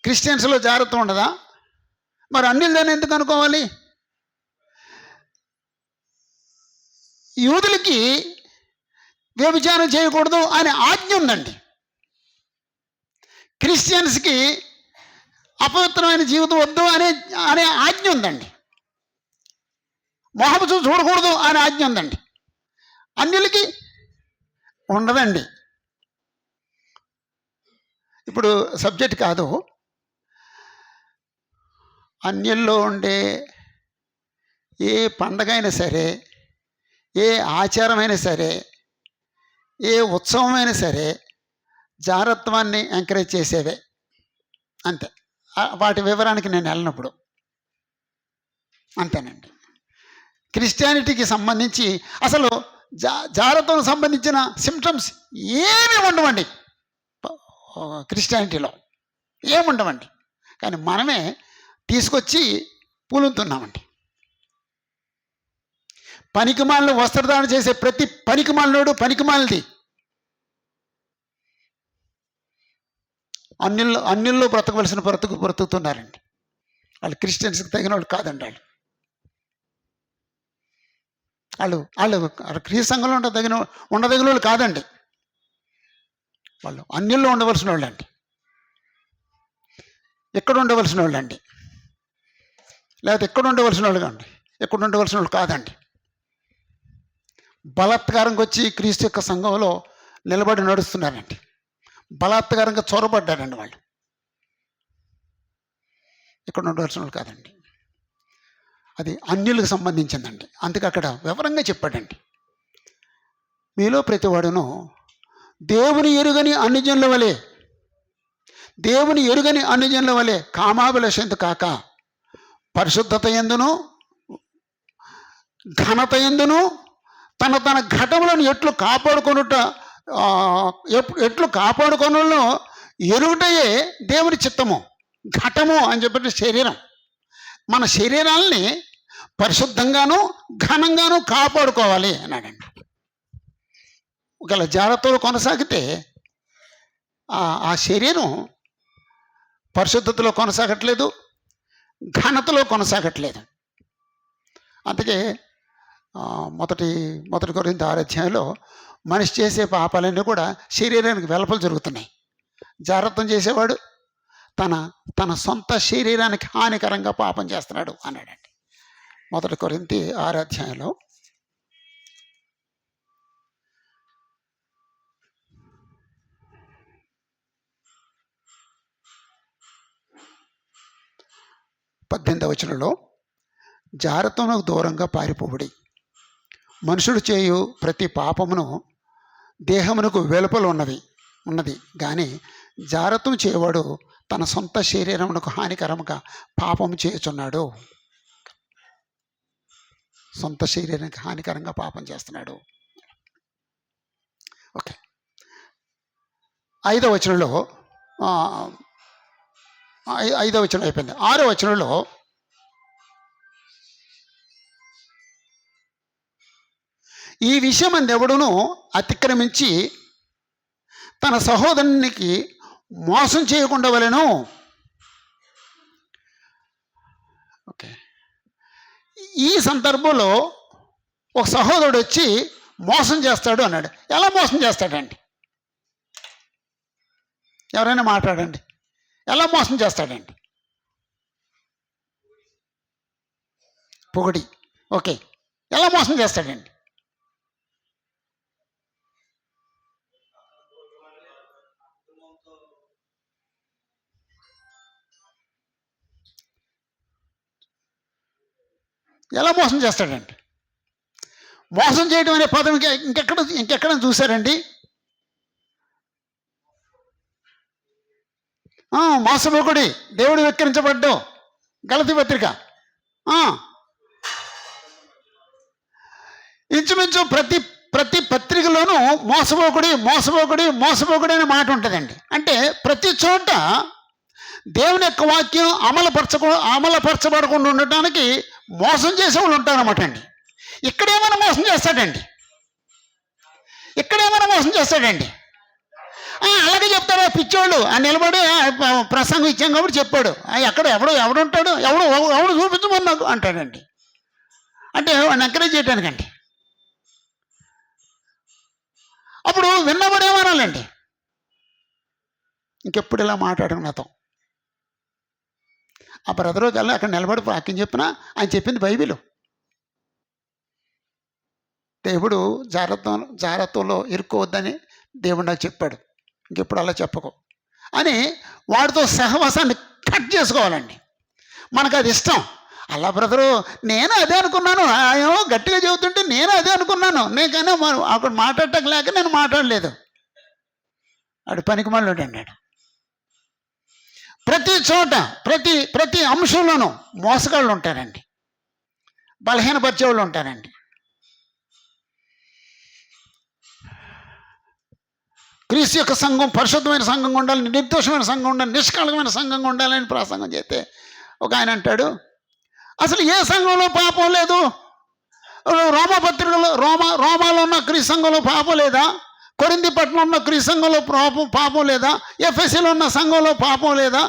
క్రిస్టియన్స్లో జాగ్రత్త ఉండదా? మరి అన్యులదని ఎందుకు అనుకోవాలి? యూదులకి వ్యభిచారం చేయకూడదు అనే ఆజ్ఞ ఉందండి. క్రిస్టియన్స్కి అపవిత్రమైన జీవితం వద్దు అనే ఆజ్ఞ ఉందండి. మోహము చూడకూడదు అనే ఆజ్ఞ ఉందండి. అన్యులకి ఉండదండి. ఇప్పుడు సబ్జెక్ట్ కాదు. అన్యుల్లో ఉండే ఏ పండగ అయినా సరే, ఏ ఆచారమైనా సరే, ఏ ఉత్సవమైనా సరే జాగ్రత్తవాన్ని ఎంకరేజ్ చేసేవే, అంతే. వాటి వివరానికి నేను వెళ్ళినప్పుడు అంతేనండి. క్రిస్టియానిటీకి సంబంధించి అసలు జాగ్రత్తకు సంబంధించిన సిమ్టమ్స్ ఏమీ ఉండవండి క్రిస్టియానిటీలో, ఏముండవండి. కానీ మనమే తీసుకొచ్చి పూలుతున్నామండి. పనికిమాలను వస్త్రదానం చేసే ప్రతి పనికిమాలినోడు పనికిమాలిది. అన్యుల్లో బ్రతకవలసిన బ్రతుకుతున్నారండి. వాళ్ళు క్రిస్టియన్స్కి తగిన వాళ్ళు కాదండి. వాళ్ళు క్రీస్తు సంఘంలో ఉండదగిన వాళ్ళు కాదండి. వాళ్ళు అన్యుల్లో ఉండవలసిన వాళ్ళు అండి, ఎక్కడ ఉండవలసిన వాళ్ళు అండి, లేకపోతే ఎక్కడ ఉండవలసిన వాళ్ళు కాండి, ఎక్కడ ఉండవలసిన వాళ్ళు కాదండి. బలాత్కారంగా వచ్చి క్రీస్తు యొక్క సంఘంలో నిలబడి నడుస్తున్నారండి. బలాత్కారంగా చొరబడ్డారండి వాళ్ళు. ఇక్కడ ఉండవలసిన వాళ్ళు కాదండి. అది అన్యులకు సంబంధించిందండి. అందుకే అక్కడ వివరంగా చెప్పాడండి. మీలో ప్రతివాడును దేవుని ఎరుగని అన్ని జనుల వలె కామాభిలషందు కాక పరిశుద్ధత యందును ఘనత యందును తన ఘటములను ఎట్లు కాపాడుకొనులో ఎరుగుటయే దేవుని చిత్తము. ఘటము అని చెప్పి శరీరం, మన శరీరాల్ని పరిశుద్ధంగాను ఘనంగాను కాపాడుకోవాలి అన్నాడండి. ఒకవేళ జాగ్రత్తలు కొనసాగితే ఆ శరీరం పరిశుద్ధతలో కొనసాగట్లేదు, ఘనతలో కొనసాగట్లేదు. అందుకే మొదటి కొరింథీ 6వ అధ్యాయంలో మనిషి చేసే పాపాలన్నీ కూడా శరీరానికి వెలుపల జరుగుతున్నాయి. జాగ్రత్త చేసేవాడు తన సొంత శరీరానికి హానికరంగా పాపం చేస్తున్నాడు అన్నాడండి. మొదటి కొరింథీ 6వ అధ్యాయంలో వచనంలో జాగ్రత్తకు దూరంగా పారిపోబడి మనుషుడు చేయు ప్రతి పాపమును దేహమునకు వెలుపల ఉన్నది కానీ జాగ్రత్త చేయవాడు తన సొంత శరీరమునకు హానికరముగా పాపము చేయుచున్నాడు. సొంత శరీరానికి హానికరంగా పాపం చేస్తున్నాడు. ఓకే, 5వ వచనంలో 5వ వచనం అయిపోయింది. 6వ వచనంలో ఈ విషయం ఎవడును అతిక్రమించి తన సహోదరునికి మోసం చేయకుండా వలెను. ఓకే, ఈ సందర్భంలో ఒక సహోదరుడు వచ్చి మోసం చేస్తాడు అన్నాడు. ఎలా మోసం చేస్తాడండి? ఎవరైనా మాట్లాడండి, ఎలా మోసం చేస్తాడండి? పొగిడి. ఓకే, ఎలా మోసం చేస్తాడండి? ఎలా మోసం చేస్తాడండి? మోసం చేయడం అనే పదం ఇంకెక్కడ చూశారండి? మోసపోకుడి, దేవుడు వెక్కిరించబడ్డు, గలతీ పత్రిక. ఇంచుమించు ప్రతి పత్రికలోనూ మోసపోకుడి అనే మాట ఉంటుందండి. అంటే ప్రతి చోట దేవుని యొక్క వాక్యం అమలుపరచబడకుండా ఉండటానికి మోసం చేసే వాళ్ళు ఉంటారన్నమాట అండి. ఇక్కడేమైనా మోసం చేస్తాడండి. అలాగే చెప్తాడు పిచ్చోళ్ళు. నిలబడి ప్రసంగం ఇచ్చాం కాబట్టి చెప్పాడు. ఎక్కడ ఎవడుంటాడు, ఎవడు చూపించమన్నాడు అంటాడండి. అంటే వాడిని ఎంకరేజ్ చేయడానికండి. అప్పుడు విన్నవాడేమనాలండి, ఇంకెప్పుడు ఇలా మాట్లాడను నాతో. ఆ బ్రదరు కల్లా అక్కడ నిలబడి వాక్యం చెప్పినా ఆయన చెప్పింది బైబిలు. దేవుడు జాగ్రత్తలో ఇరుక్కోవద్దని దేవుడు నాకు చెప్పాడు, ఇంకెప్పుడు అలా చెప్పకు అని వాడితో సహవాసాన్ని కట్ చేసుకోవాలండి. మనకు అది ఇష్టం. అలా బ్రదరు నేను అదే అనుకున్నాను, ఆయన గట్టిగా చెబుతుంటే నేను అదే అనుకున్నాను, కానీ అక్కడ మాట్లాడటం లేక నేను మాట్లాడలేదు. ఆడు పనికి మళ్ళీ అన్నాడు. ప్రతి చోట ప్రతి అంశంలోనూ మోసగాళ్ళు ఉంటారండి, బలహీనపరిచేవాళ్ళు ఉంటారండి. క్రీస్తు యొక్క సంఘం పరిశుద్ధమైన సంఘంగా ఉండాలి, నిర్దోషమైన సంఘం ఉండాలి, నిష్కళంకమైన సంఘంగా ఉండాలని ప్రసంగం చేస్తే ఒక ఆయన అంటాడు, అసలు ఏ సంఘంలో పాపం లేదు. రోమాలో ఉన్న క్రీస్తు సంఘంలో పాపం లేదా? కొరింథీ పట్టణంలో ఉన్న క్రీస్తు సంఘంలో పాపం లేదా? ఎఫెసీలో ఉన్న సంఘంలో పాపం లేదా?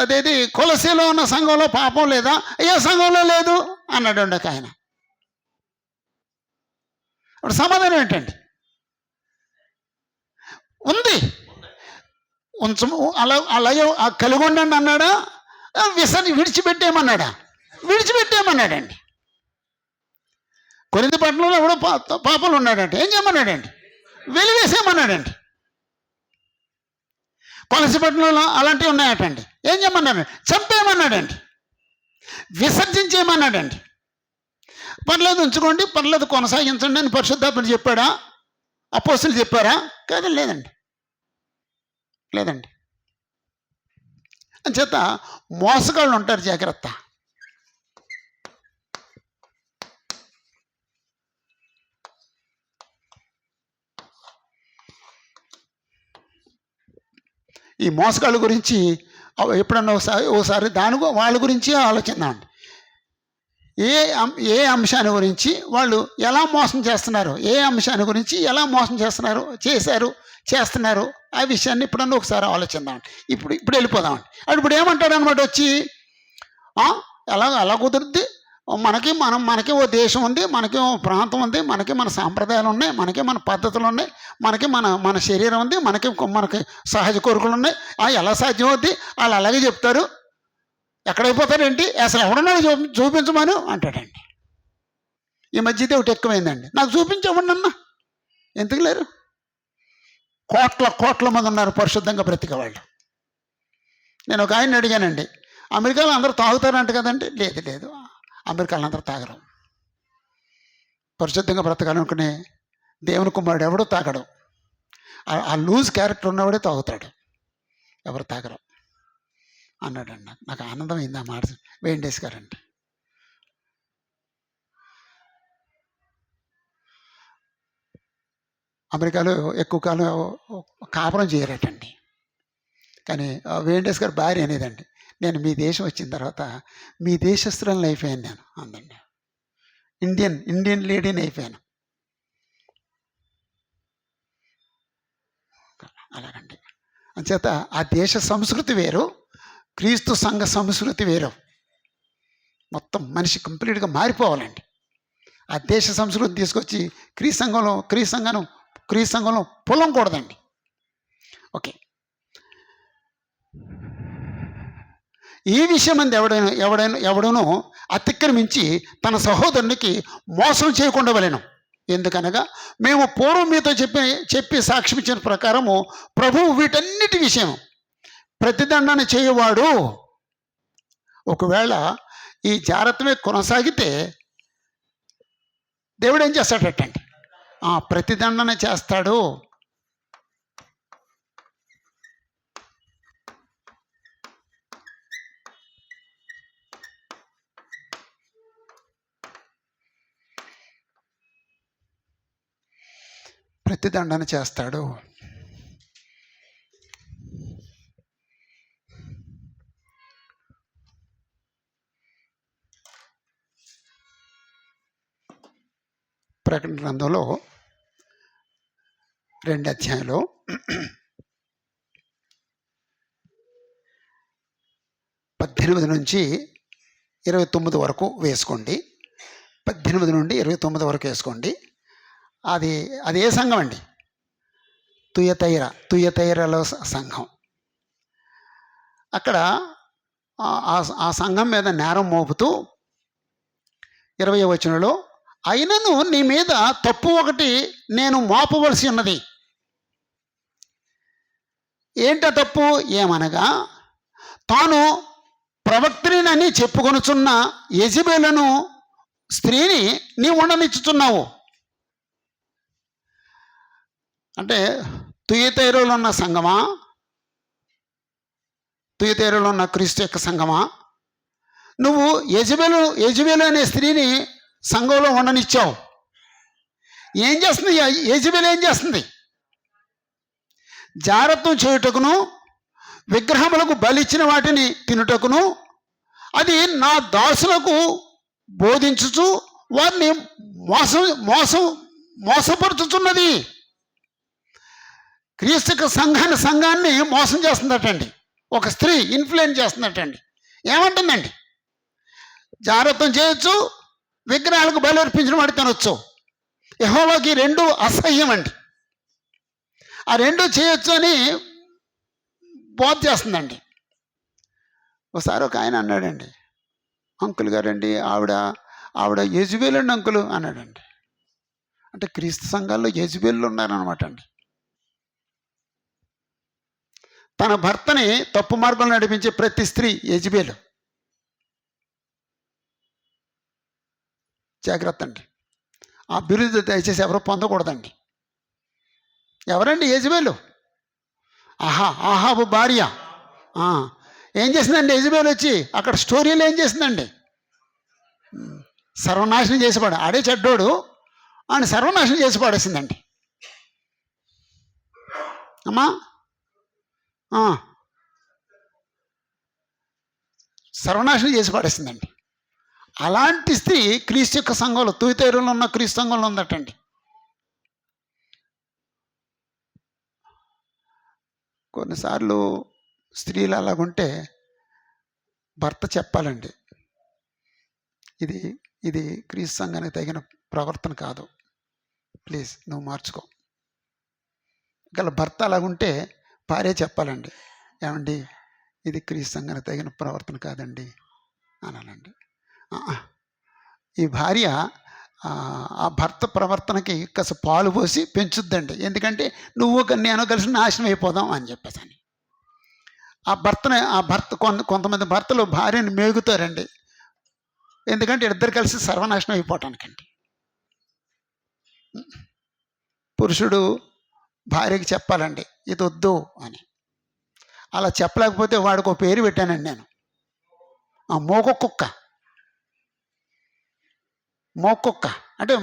అదేది కొలసీలో ఉన్న సంఘంలో పాపం లేదా? ఏ సంఘంలో లేదు అన్నాడు ఒక ఆయన. అప్పుడు సమాధానం ఏంటండి? ఉంది. అలాగే కలిగి ఉండండి అన్నాడా? విడిచిపెట్టేయమన్నాడండి. కొరింథీ పట్టణంలో ఎవడో పాపలు ఉన్నాడంటే ఏం చేయమన్నాడండి? వెలివేసేయమన్నాడండి. కొలసి పట్టణంలో అలాంటివి ఉన్నాయటండి, ఏం చేయమన్నాడు? చంపేయమన్నాడండి, విసర్జించేయమన్నాడండి. పర్లేదు ఉంచుకోండి, పర్లేదు కొనసాగించండి అని పరిశుద్ధాత్ముడు చెప్పాడా? అపోస్తులు చెప్పారా? కాదు, లేదండి. అంచేత మోసగాళ్ళు ఉంటారు, జాగ్రత్త. ఈ మోసగాళ్ళ గురించి ఎప్పుడన్నా ఒకసారి వాళ్ళ గురించి ఆలోచిద్దామండి. ఏ అంశాన్ని గురించి వాళ్ళు ఎలా మోసం చేస్తున్నారు, ఏ అంశాన్ని గురించి ఎలా మోసం చేస్తున్నారు ఆ విషయాన్ని ఇప్పుడన్నా ఒకసారి ఆలోచిద్దామండి. ఇప్పుడు వెళ్ళిపోదామండి. ఇప్పుడు ఏమంటాడు అనమాట వచ్చి, ఎలా కుదురుద్ది, మనకి ఓ దేశం ఉంది, మనకి ఓ ప్రాంతం ఉంది, మనకి మన సాంప్రదాయాలు ఉన్నాయి, మనకి మన పద్ధతులు ఉన్నాయి, మనకి మన శరీరం ఉంది, మనకి సహజ కోరికలు ఉన్నాయి. ఎలా సాధ్యం అవుద్ది, వాళ్ళు అలాగే చెప్తారు, ఎక్కడైపోతారేంటి, అసలు ఎవడన్నా చూపించమని అంటాడండి. ఈ మధ్య ఇది ఒకటి ఎక్కువైందండి, నాకు చూపించమన్నా. ఎందుకు లేరు? కోట్ల మంది ఉన్నారు పరిశుద్ధంగా బ్రతికే వాళ్ళు. నేను ఒక ఆయన్ని అడిగానండి, అమెరికాలో అందరూ తాగుతారంట కదండి. లేదు, అమెరికాలో అందరూ తాగరు. పరిశుద్ధంగా బ్రతకాలనుకునే దేవుని కుమారుడు ఎవడో తాగడు. ఆ లూజ్ క్యారెక్టర్ ఉన్నవాడే తాగుతాడు, ఎవరు తాగరు అన్నాడండి. నాకు ఆనందం అయింది ఆ మాట. వేండేస్ గారండి. అమెరికాలో ఎక్కువ కాలం కాపురం చేయరటండి. కానీ వేండేస్ గారు భార్య అనేదండి, నేను మీ దేశం వచ్చిన తర్వాత మీ దేశస్తులను అయిపోయాను నేను అందండి. ఇండియన్ లేడీని అయిపోయాను. అలాగండి. అంచేత ఆ దేశ సంస్కృతి వేరు, క్రీస్తు సంఘ సంస్కృతి వేరు. మొత్తం మనిషి కంప్లీట్గా మారిపోవాలండి. ఆ దేశ సంస్కృతి తీసుకొచ్చి క్రీస్తు సంఘంలో పొలంకూడదండి. ఓకే, ఈ విషయం అంది ఎవడనో అతిక్రమించి తన సహోదరునికి మోసం చేయకుండా వలెను. ఎందుకనగా మేము పూర్వం మీతో చెప్పి సాక్ష్యం ఇచ్చిన ప్రకారము ప్రభువు వీటన్నిటి విషయం ప్రతిదండన చేయవాడు. ఒకవేళ ఈ జాగ్రత్తమే కొనసాగితే దేవుడు ఏం చేస్తాడటండి, ప్రతిదండన చేస్తాడు. ప్రతిదండన చేస్తాడు. ప్రకటన గ్రంథంలో 2వ అధ్యాయంలో 18 నుంచి 29 వరకు వేసుకోండి. 18 నుండి 29 వరకు వేసుకోండి. అది ఏ సంఘం అండి? తుయతైరలో సంఘం. అక్కడ ఆ సంఘం మీద నేరం మోపుతూ 20వ వచనంలో, అయినను నీ మీద తప్పు ఒకటి నేను మోపవలసి ఉన్నది. ఏంట తప్పు? ఏమనగా తాను ప్రవక్త్రినని చెప్పుకొనుచున్న యెజబెలును స్త్రీని నీ ఉండనిచ్చుచున్నావు. అంటే తుయతైరోలో ఉన్న సంఘమా, తుయతైరోలో ఉన్న క్రీస్తు యొక్క సంఘమా, నువ్వు యెజబెలు అనే స్త్రీని సంఘంలో ఉండనిచ్చావు. ఏం చేస్తుంది యెజబెలు? ఏం చేస్తుంది? జారత్వం చేయుటకును, విగ్రహములకు బలిచ్చిన వాటిని తినుటకును, అది నా దాసులకు బోధించుచు వారిని మోసపరుచుతున్నది. క్రీస్తు సంఘాన్ని మోసం చేస్తుందటండి. ఒక స్త్రీ ఇన్ఫ్లుయెన్స్ చేస్తుందటండి. ఏమంటుందండి? జాగ్రత్తం చేయొచ్చు, విగ్రహాలకు బలి అర్పించిన వాడు తినొచ్చు. యెహోవాకి 2 అసహ్యం అండి. ఆ 2 చేయొచ్చు అని బోధ చేస్తుందండి. ఒకసారి ఒక ఆయన అన్నాడండి, అంకుల్ గారండి, ఆవిడ యెజబెలు అండి అంకులు అన్నాడండి. అంటే క్రీస్తు సంఘాల్లో యెజబెలు ఉన్నారనమాట అండి. తన భర్తని తప్పు మార్గంలో నడిపించే ప్రతి స్త్రీ యెజబెలు. జాగ్రత్త అండి. ఆ బిరుదు దయచేసి ఎవరు పొందకూడదండి. ఎవరండి యెజబెలు? ఆహాబు భార్య. ఏం చేసిందండి యెజబెలు వచ్చి? అక్కడ స్టోరీలో ఏం చేసిందండి? సర్వనాశనం చేసిపాడు. ఆడే చెడ్డోడు అని సర్వనాశనం చేసి పాడేసిందండి. అమ్మా, సర్వనాశనం చేసి పాడేసిందండి. అలాంటి స్త్రీ క్రీస్తు యొక్క సంఘంలో, తూయితేరులో ఉన్న క్రీస్తు సంఘంలో ఉందటండి. కొన్నిసార్లు స్త్రీలు అలాగుంటే భర్త చెప్పాలండి, ఇది ఇది క్రీస్తు సంఘానికి తగిన ప్రవర్తన కాదు, ప్లీజ్ నువ్వు మార్చుకో. గల భర్త అలాగుంటే భార్య చెప్పాలండి, ఏమండి ఇది క్రీస్తు సంఘానికి తగిన ప్రవర్తన కాదండి అనాలండి. ఈ భార్య ఆ భర్త ప్రవర్తనకి కాస్త పాలు పోసి పెంచుద్దండి. ఎందుకంటే నువ్వు నేను కలిసి నాశనం అయిపోదాం అని చెప్పేసి. ఆ భర్త కొంతమంది భర్తలు భార్యను మేగుతారండి, ఎందుకంటే ఇద్దరు కలిసి సర్వనాశనం అయిపోవటానికండి. పురుషుడు భార్యకి చెప్పాలండి, ఇది వద్దు అని. అలా చెప్పలేకపోతే వాడికి ఒక పేరు పెట్టానండి నేను, మోగొక్క. మోకొక్క అంటే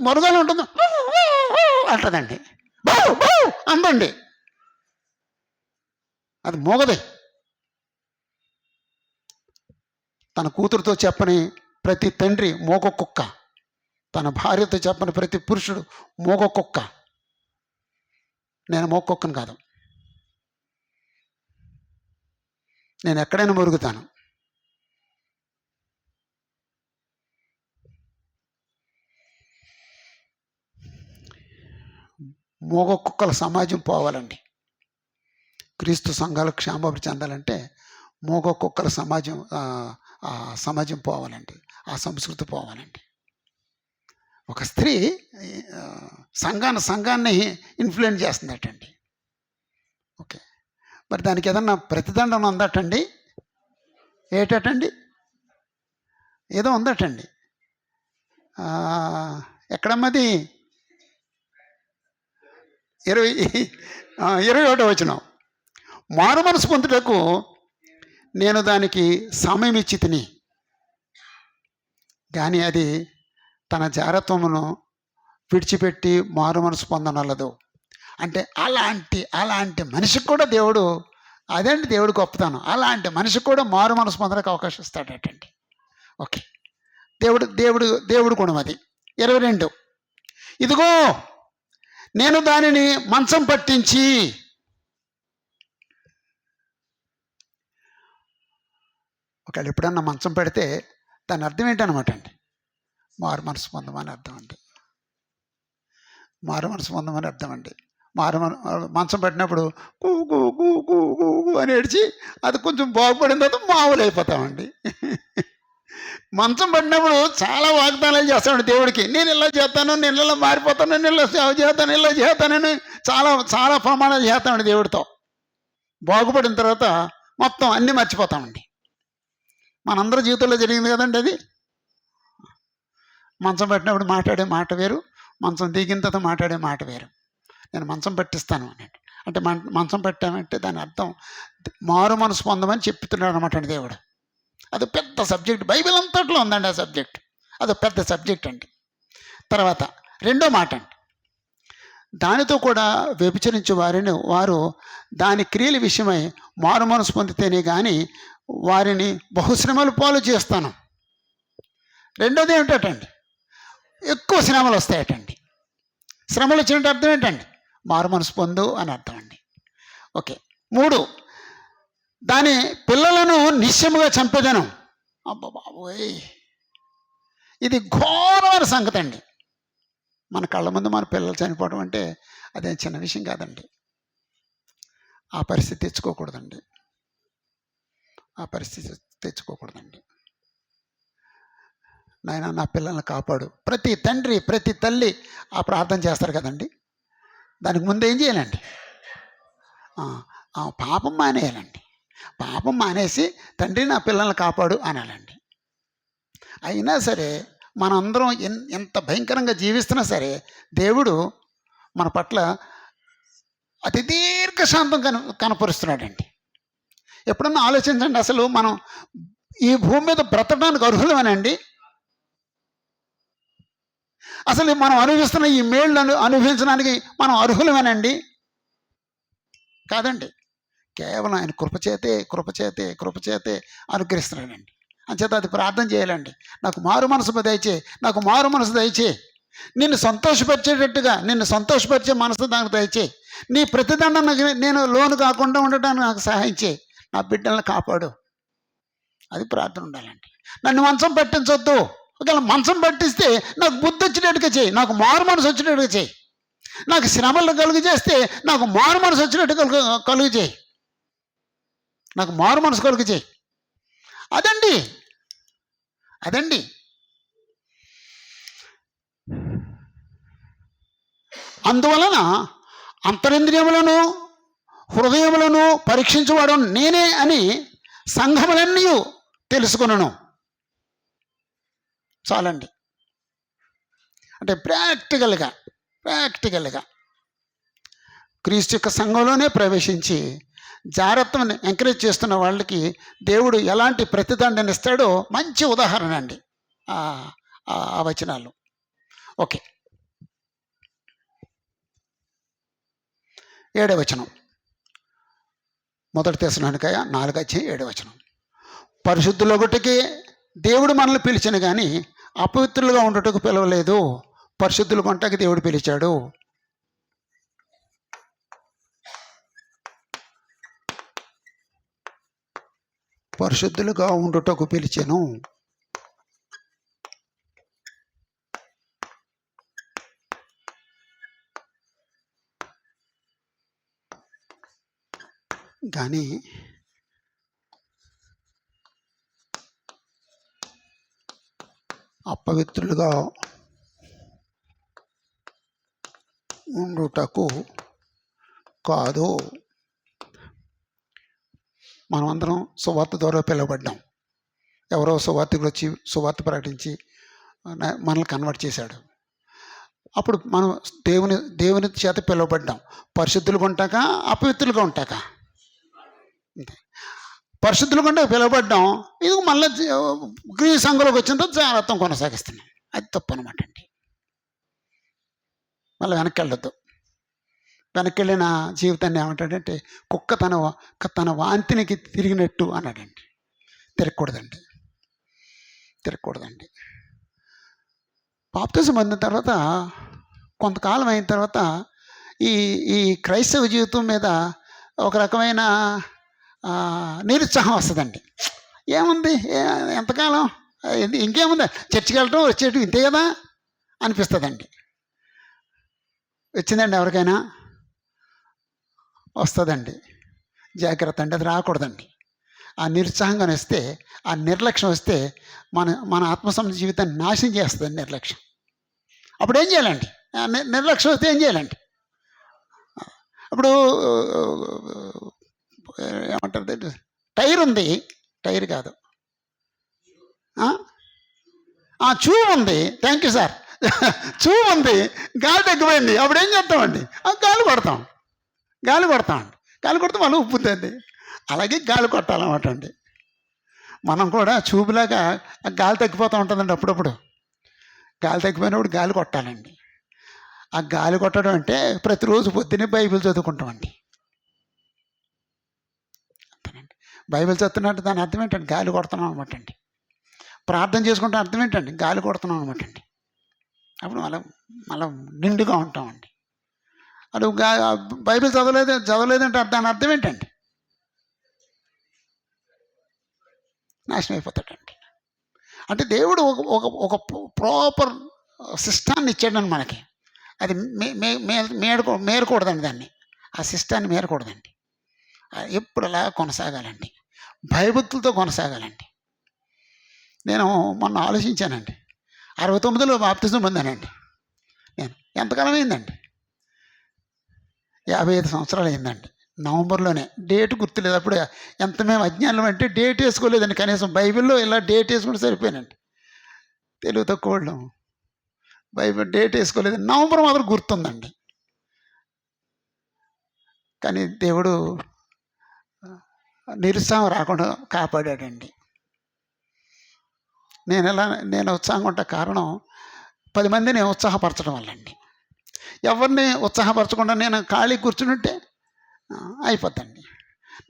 మరుగానే ఉంటుంది అంటదండి, అందండి. అది మోగదే. తన కూతురుతో చెప్పని ప్రతి తండ్రి మోగొక్క, తన భార్యతో చెప్పని ప్రతి పురుషుడు మోగొక్క. నేను మోగొక్కను కాదు, నేను ఎక్కడైనా మురుగుతాను. మోగొక్కల సమాజం పోవాలండి. క్రీస్తు సంఘాలు క్షేమాభివృద్ధి చెందాలంటే మోగొక్కల సమాజం పోవాలండి, ఆ సంస్కృతి పోవాలండి. ఒక స్త్రీ సంఘాన్ని ఇన్ఫ్లుయెన్స్ చేస్తుందటండి. ఓకే, మరి దానికి ఏదన్నా ప్రతిదండన ఉందటండి? ఏటండి? ఏదో ఉందటండి. ఎక్కడమ్మది? 21వ వచనం, మారు మనసు పొందుటకు నేను దానికి సమయం ఇచ్చి తిని, కానీ అది తన జారత్వమును విడిచిపెట్టి మారు మనసు పొందనలదు. అంటే అలాంటి మనిషికి కూడా దేవుడు, అదండి దేవుడు గొప్పతనం, అలాంటి మనిషికి కూడా మారు మనసు పొందడానికి అవకాశం ఇస్తాడటండి. ఓకే, దేవుడు గుణం అది. 22, ఇదిగో నేను దానిని మంచం పట్టించి, ఒకవేళ ఎప్పుడన్నా మంచం పెడితే దాని అర్థం ఏంటనమాట అండి? మారు మనసు పొందమని అర్థం అండి. మారు మనసు పొందమని అర్థం అండి. మంచం పెట్టినప్పుడు కూ కూ కూ కూ కూ అని ఏడ్చి అది కొంచెం బాగుపడిన తర్వాత మామూలు అయిపోతామండి. మంచం పడినప్పుడు చాలా వాగ్దానాలు చేస్తాడు దేవుడికి, నేను ఇలా చేస్తాను, నేను ఇలా మారిపోతాను, నేను ఇలా సేవ చేస్తాను, ఇలా చేస్తానని చాలా చాలా ప్రమాణాలు చేస్తామండి దేవుడితో. బాగుపడిన తర్వాత మొత్తం అన్నీ మర్చిపోతామండి. మనందరి జీవితంలో జరిగింది కదండి అది. మంచం పెట్టినప్పుడు మాట్లాడే మాట వేరు, మంచం దిగిన తర్వాత మాట్లాడే మాట వేరు. నేను మంచం పెట్టిస్తాను అన్నట్టు అంటే మంచం పెట్టామంటే దాని అర్థం మారు మనసు పొందమని చెప్తున్నాడు అనమాట అండి దేవుడు. అది పెద్ద సబ్జెక్ట్, బైబిల్ అంతట్లో ఉందండి ఆ సబ్జెక్ట్. అది పెద్ద సబ్జెక్ట్ అండి. తర్వాత 2వ మాట అండి, దానితో కూడా వ్యభిచరించే వారు దాని క్రియల విషయమై మారు మనసు పొందితేనే కానీ వారిని బహుశ్రమలు పాలు చేస్తాను. 2వది ఏమిటండి? ఎక్కువ శ్రమలు వస్తాయటండి. శ్రమలు వచ్చినట్టు అర్థం ఏంటండి? మారు మనసు పొందు అని అర్థం అండి. ఓకే, 3, దాని పిల్లలను నిశ్చయముగా చంపేదను. అబ్బా బాబోయ్, ఇది ఘోరమైన సంగతి అండి. మన కళ్ళ ముందు మన పిల్లలు చనిపోవడం అంటే అదేం చిన్న విషయం కాదండి. ఆ పరిస్థితి తెచ్చుకోకూడదండి. నాయన నా పిల్లల్ని కాపాడు. ప్రతి తండ్రి ప్రతి తల్లి ఆ ప్రార్థన చేస్తారు కదండి. దానికి ముందు ఏం చేయాలండి? పాపం మానేయాలండి. పాపం మానేసి తండ్రి నా పిల్లల్ని కాపాడు అనాలండి. అయినా సరే మనందరం ఎంత భయంకరంగా జీవిస్తున్నా సరే దేవుడు మన పట్ల అతి దీర్ఘశాంతం కనపరుస్తున్నాడండి. ఎప్పుడన్నా ఆలోచించండి, అసలు మనం ఈ భూమి మీద బ్రతకడానికి అర్హులమేనండి? అసలు మనం అనుభవిస్తున్న ఈ మేళ్ళను అనుభవించడానికి మనం అర్హులమేనండి? కాదండి. కేవలం ఆయన కృపచేతే అనుగ్రహిస్తున్నాడండి. అంచేత అది ప్రార్థన చేయాలండి. నాకు మారు మనసు దయచేయి, నాకు మారు మనసు దయచేయి, నిన్ను సంతోషపరిచేటట్టుగా, నిన్ను సంతోషపరిచే మనసు నాకు దయచేయి, నీ ప్రతిదండనకు నేను లోను కాకుండా ఉండటానికి నాకు సహాయం చేయి, నా బిడ్డలను కాపాడు. అది ప్రార్థన ఉండాలండి. నన్ను మంచం పట్టించొద్దు, ఒకవేళ మంచం పట్టిస్తే నాకు బుద్ధి వచ్చేటట్టుగా చేయి, నాకు మారు మనసు వచ్చేటట్టుగా చేయి, నాకు శ్రమలు కలుగు చేస్తే నాకు మారు మనసు వచ్చినట్టు కలుగు చేయి, నాకు మారు మనసు కలుగు చేయి. అదండి అదండి అందువలన అంతరింద్రియములను హృదయములను పరీక్షించువాడు నేనే అని సంఘములన్నీ తెలుసుకున్నాను. చాలండి. అంటే ప్రాక్టికల్గా క్రీస్తు యొక్క సంఘంలోనే ప్రవేశించి జాగ్రత్తని ఎంకరేజ్ చేస్తున్న వాళ్ళకి దేవుడు ఎలాంటి ప్రతిదండన ఇస్తాడో మంచి ఉదాహరణ అండి ఆ వచనాలు. ఓకే, 7వ వచనం, 1 తెస్సలోనికయ 4:7. పరిశుద్ధులొకటికి దేవుడు మనల్ని పిలిచిన కానీ అపవిత్రులుగా ఉండటకు పిలవలేదు, పరిశుద్ధులు కొంటకి దేవుడు పిలిచాడు. పరిశుద్ధులుగా ఉండుటకు పిలిచెను. కానీ అపవిత్రులుగా ఉండుటకు కాదు. మనమందరం సువార్త ద్వారా పిలువబడ్డాం. ఎవరో సువార్తికుడు వచ్చి సువార్త ప్రకటించి మనల్ని కన్వర్ట్ చేశాడు. అప్పుడు మనం దేవుని చేత పిలువబడ్డాం. పరిశుద్ధులుగా ఉంటాక అపవిత్రులుగా ఉంటాక అంతే. పరిశుద్ధులుగా ఉంటే పిలువబడ్డాం. ఇది మళ్ళీ గృహ సంఘంలోకి వచ్చిన తర్వాత జాగ్రత్త కొనసాగిస్తున్నాం. అది తప్పు అనమాట అండి. మళ్ళీ వెనక్కి వెళ్ళొద్దు. వెనక్కి వెళ్ళిన జీవితాన్ని ఏమంటాడంటే కుక్క తన వాంతినికి తిరిగినట్టు అన్నాడండి. తిరగకూడదండి. బాప్తిజం పొందిన తర్వాత కొంతకాలం అయిన తర్వాత ఈ క్రైస్తవ జీవితం మీద ఒక రకమైన నిరుత్సాహం వస్తుందండి. ఏముంది, ఎంతకాలం ఇంకేముంది, చర్చికి వెళ్ళటం వచ్చేటం ఇంతే కదా అనిపిస్తుందండి. వచ్చిందండి ఎవరికైనా? వస్తుందండి. జాగ్రత్త అండి, అది రాకూడదండి. ఆ నిరుత్సాహంగా వస్తే, ఆ నిర్లక్ష్యం వస్తే మన ఆత్మసంబంధ జీవితాన్ని నాశనం చేస్తుంది నిర్లక్ష్యం. అప్పుడు ఏం చేయాలండి? నిర్లక్ష్యం వస్తే ఏం చేయాలండి? అప్పుడు ఏమంటారు, టైర్ ఉంది, టైర్ కాదు, చూపు ఉంది. Thank you sir. చూపు ఉంది, గాలి తగ్గిపోయింది. అప్పుడు ఏం చేస్తామండి? గాలి కొడతామండి. గాలి కొడితే మనం ఉప్పుతుంది. అలాగే గాలి కొట్టాలన్నమాట అండి. మనం కూడా చూపులాగా గాలి తగ్గిపోతూ ఉంటుందండి. అప్పుడప్పుడు గాలి తగ్గిపోయినప్పుడు గాలి కొట్టాలండి. ఆ గాలి కొట్టడం అంటే ప్రతిరోజు పొద్దున్నే బైబిల్ చదువుకుంటామండి. అంతేనండి. బైబిల్ చదువుతున్నట్టు దాని అర్థం ఏంటండి? గాలి కొడుతున్నాం అనమాట అండి. ప్రార్థన చేసుకుంటే అర్థం ఏంటండి? గాలి కొడుతున్నాం అనమాట అండి. అప్పుడు మళ్ళీ నిండుగా ఉంటామండి. అది బైబిల్ చదవలేదంటే దాని అర్థం ఏంటండి? నాశనం అయిపోతాడండి. అంటే దేవుడు ఒక ప్రాపర్ సిస్టాన్ని ఇచ్చాడని మనకి. అది మేరకూడదండి. దాన్ని, ఆ సిస్టాన్ని మేరకూడదండి. ఎప్పుడు అలా కొనసాగాలండి, భయభక్తులతో కొనసాగాలండి. నేను మొన్న ఆలోచించానండి. 69లో బాప్తిజం పొందానండి. నేను ఎంతకాలం అయిందండి? 55 సంవత్సరాలు అయిందండి. నవంబర్లోనే. డేట్ గుర్తులేదు. అప్పుడు ఎంత మేము అజ్ఞానం అంటే డేట్ వేసుకోలేదండి. కనీసం బైబిల్లో ఇలా డేట్ వేసుకుంటే సరిపోయానండి. తెలుగు తక్కువ వాళ్ళు బైబిల్ డేట్ వేసుకోలేదు. నవంబర్ మాత్రం గుర్తుందండి. కానీ దేవుడు నిరుత్సాహం రాకుండా కాపాడాడండి. నేను ఉత్సాహంగా ఉంటా కారణం 10 మందిని ఉత్సాహపరచడం వల్లండి. ఎవరిని ఉత్సాహపరచకుండా నేను ఖాళీ కూర్చుంటే అయిపోద్దండి.